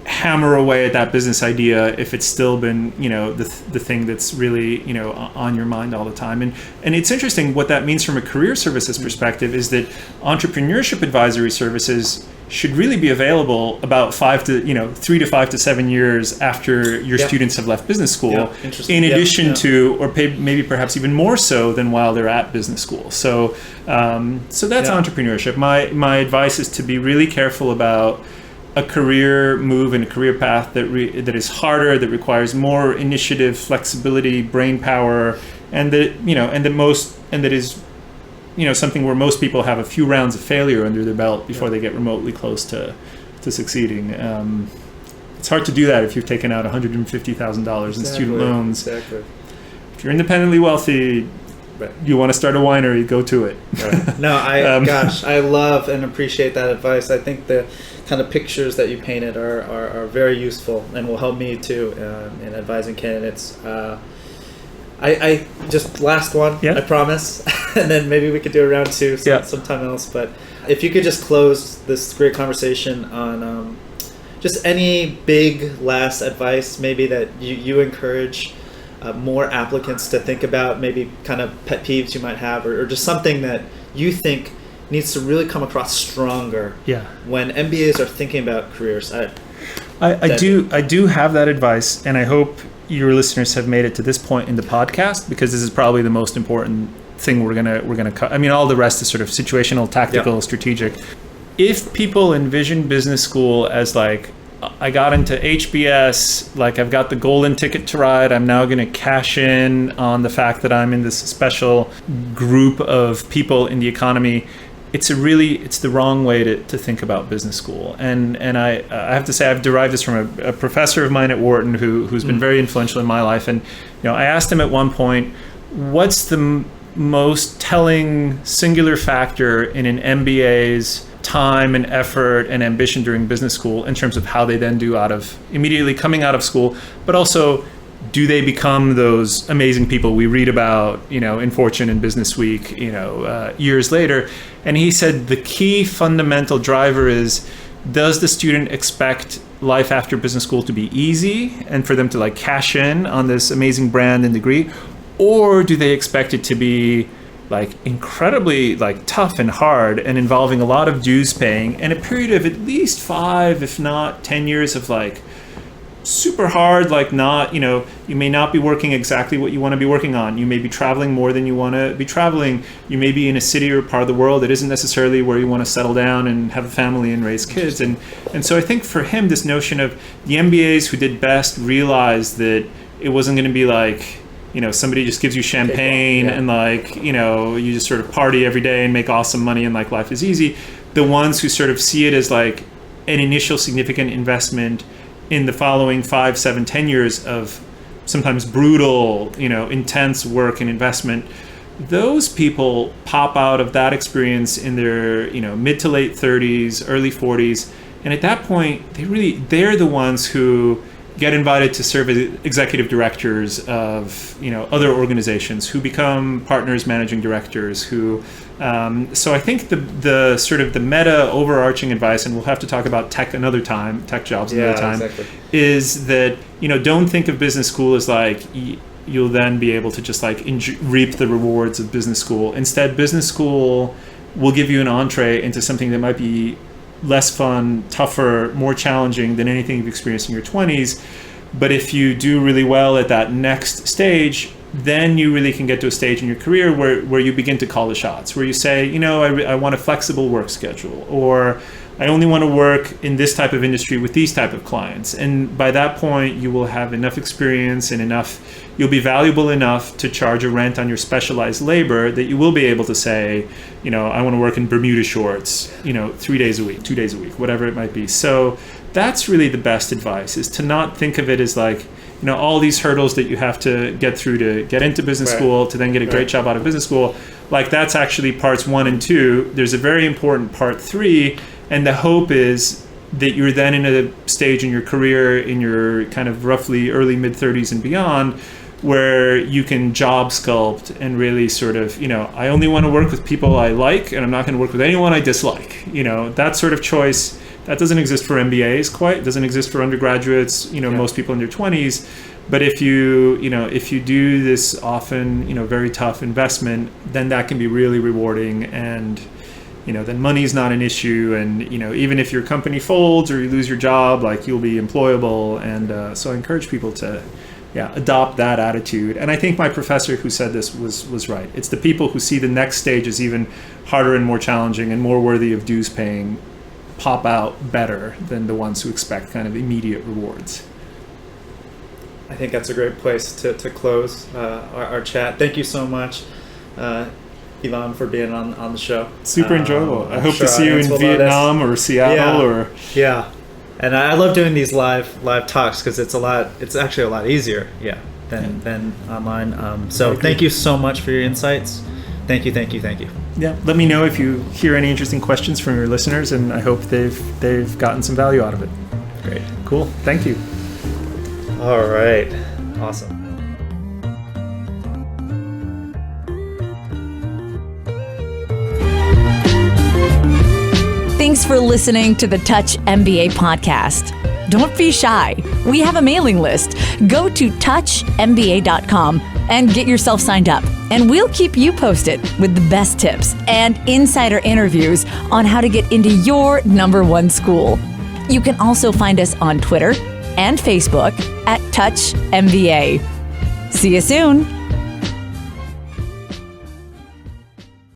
hammer away at that business idea if it's still been, the thing that's really, on your mind all the time. And it's interesting what that means from a career services perspective is that entrepreneurship advisory services should really be available about 3 to 5 to 7 years after your students have left business school, in addition to, or maybe perhaps even more so than while they're at business school. So that's entrepreneurship. My advice is to be really careful about a career move and a career path that is harder, that requires more initiative, flexibility, brain power, and that is something where most people have a few rounds of failure under their belt before they get remotely close to succeeding. It's hard to do that if you've taken out $150,000 in student loans. Exactly. If you're independently wealthy, you want to start a winery, go to it. Right. No, I love and appreciate that advice. I think the kind of pictures that you painted are very useful and will help me too in advising candidates. I just last one, I promise, and then maybe we could do a round 2 sometime else. But if you could just close this great conversation on just any big last advice, maybe that you encourage more applicants to think about, maybe kind of pet peeves you might have, or just something that you think needs to really come across stronger when MBAs are thinking about careers. I do have that advice, and I hope your listeners have made it to this point in the podcast, because this is probably the most important thing we're gonna cut. I mean, all the rest is sort of situational, tactical, strategic. If people envision business school as like, I got into HBS, like I've got the golden ticket to ride, I'm now going to cash in on the fact that I'm in this special group of people in the economy, it's the wrong way to think about business school. And I have to say, I've derived this from a professor of mine at Wharton who's been very influential in my life. And I asked him at one point, what's the most telling singular factor in an MBA's time and effort and ambition during business school in terms of how they then do immediately coming out of school, but also do they become those amazing people we read about, in Fortune and Business Week, years later? And he said the key fundamental driver is, does the student expect life after business school to be easy and for them to like cash in on this amazing brand and degree, or do they expect it to be like incredibly like tough and hard and involving a lot of dues paying and a period of at least 5, if not 10 years of like super hard, like not, you may not be working exactly what you want to be working on. You may be traveling more than you want to be traveling. You may be in a city or part of the world that isn't necessarily where you want to settle down and have a family and raise kids. And so I think for him, this notion of the MBAs who did best realized that it wasn't going to be like, somebody just gives you champagne and like, you just sort of party every day and make awesome money and like life is easy. The ones who sort of see it as like an initial significant investment in the following 5, 7, 10 years of sometimes brutal, intense work and investment, those people pop out of that experience in their, mid to late 30s, early 40s. And at that point, they're the ones who get invited to serve as executive directors of, other organizations, who become partners, managing directors, who, so I think the sort of the meta overarching advice, and we'll have to talk about tech another time, tech jobs another time, is that, don't think of business school as like, you'll then be able to just like reap the rewards of business school. Instead, business school will give you an entree into something that might be less fun, tougher, more challenging than anything you've experienced in your 20s. But if you do really well at that next stage, then you really can get to a stage in your career where you begin to call the shots, where you say, I want a flexible work schedule, or I only want to work in this type of industry with these type of clients. And by that point, you will have enough experience and you'll be valuable enough to charge a rent on your specialized labor that you will be able to say, I want to work in Bermuda shorts, 3 days a week, 2 days a week, whatever it might be. So that's really the best advice, is to not think of it as like, all these hurdles that you have to get through to get into business school, to then get a great job out of business school. Like, that's actually parts 1 and 2. There's a very important part 3. And the hope is that you're then in a stage in your career, in your kind of roughly early mid-30s and beyond, where you can job sculpt and really sort of, I only want to work with people I like, and I'm not going to work with anyone I dislike. That sort of choice, that doesn't exist for MBAs quite, doesn't exist for undergraduates, most people in their 20s. But if you do this often, very tough investment, then that can be really rewarding, and then money's not an issue, and even if your company folds or you lose your job, like, you'll be employable. And so I encourage people to adopt that attitude. And I think my professor who said this was right. It's the people who see the next stage as even harder and more challenging and more worthy of dues paying pop out better than the ones who expect kind of immediate rewards. I think that's a great place to close our chat. Thank you so much, Yvonne, for being on the show. Super enjoyable. I hope to see you in Vietnam or Seattle And I love doing these live talks because it's actually a lot easier than online. So thank you so much for your insights. Thank you. Yeah, let me know if you hear any interesting questions from your listeners, and I hope they've gotten some value out of it. Great. Cool. Thank you. All right. Awesome. Thanks for listening to the Touch MBA podcast. Don't be shy. We have a mailing list. Go to touchmba.com and get yourself signed up. And we'll keep you posted with the best tips and insider interviews on how to get into your #1 school. You can also find us on Twitter and Facebook at Touch MBA. See you soon.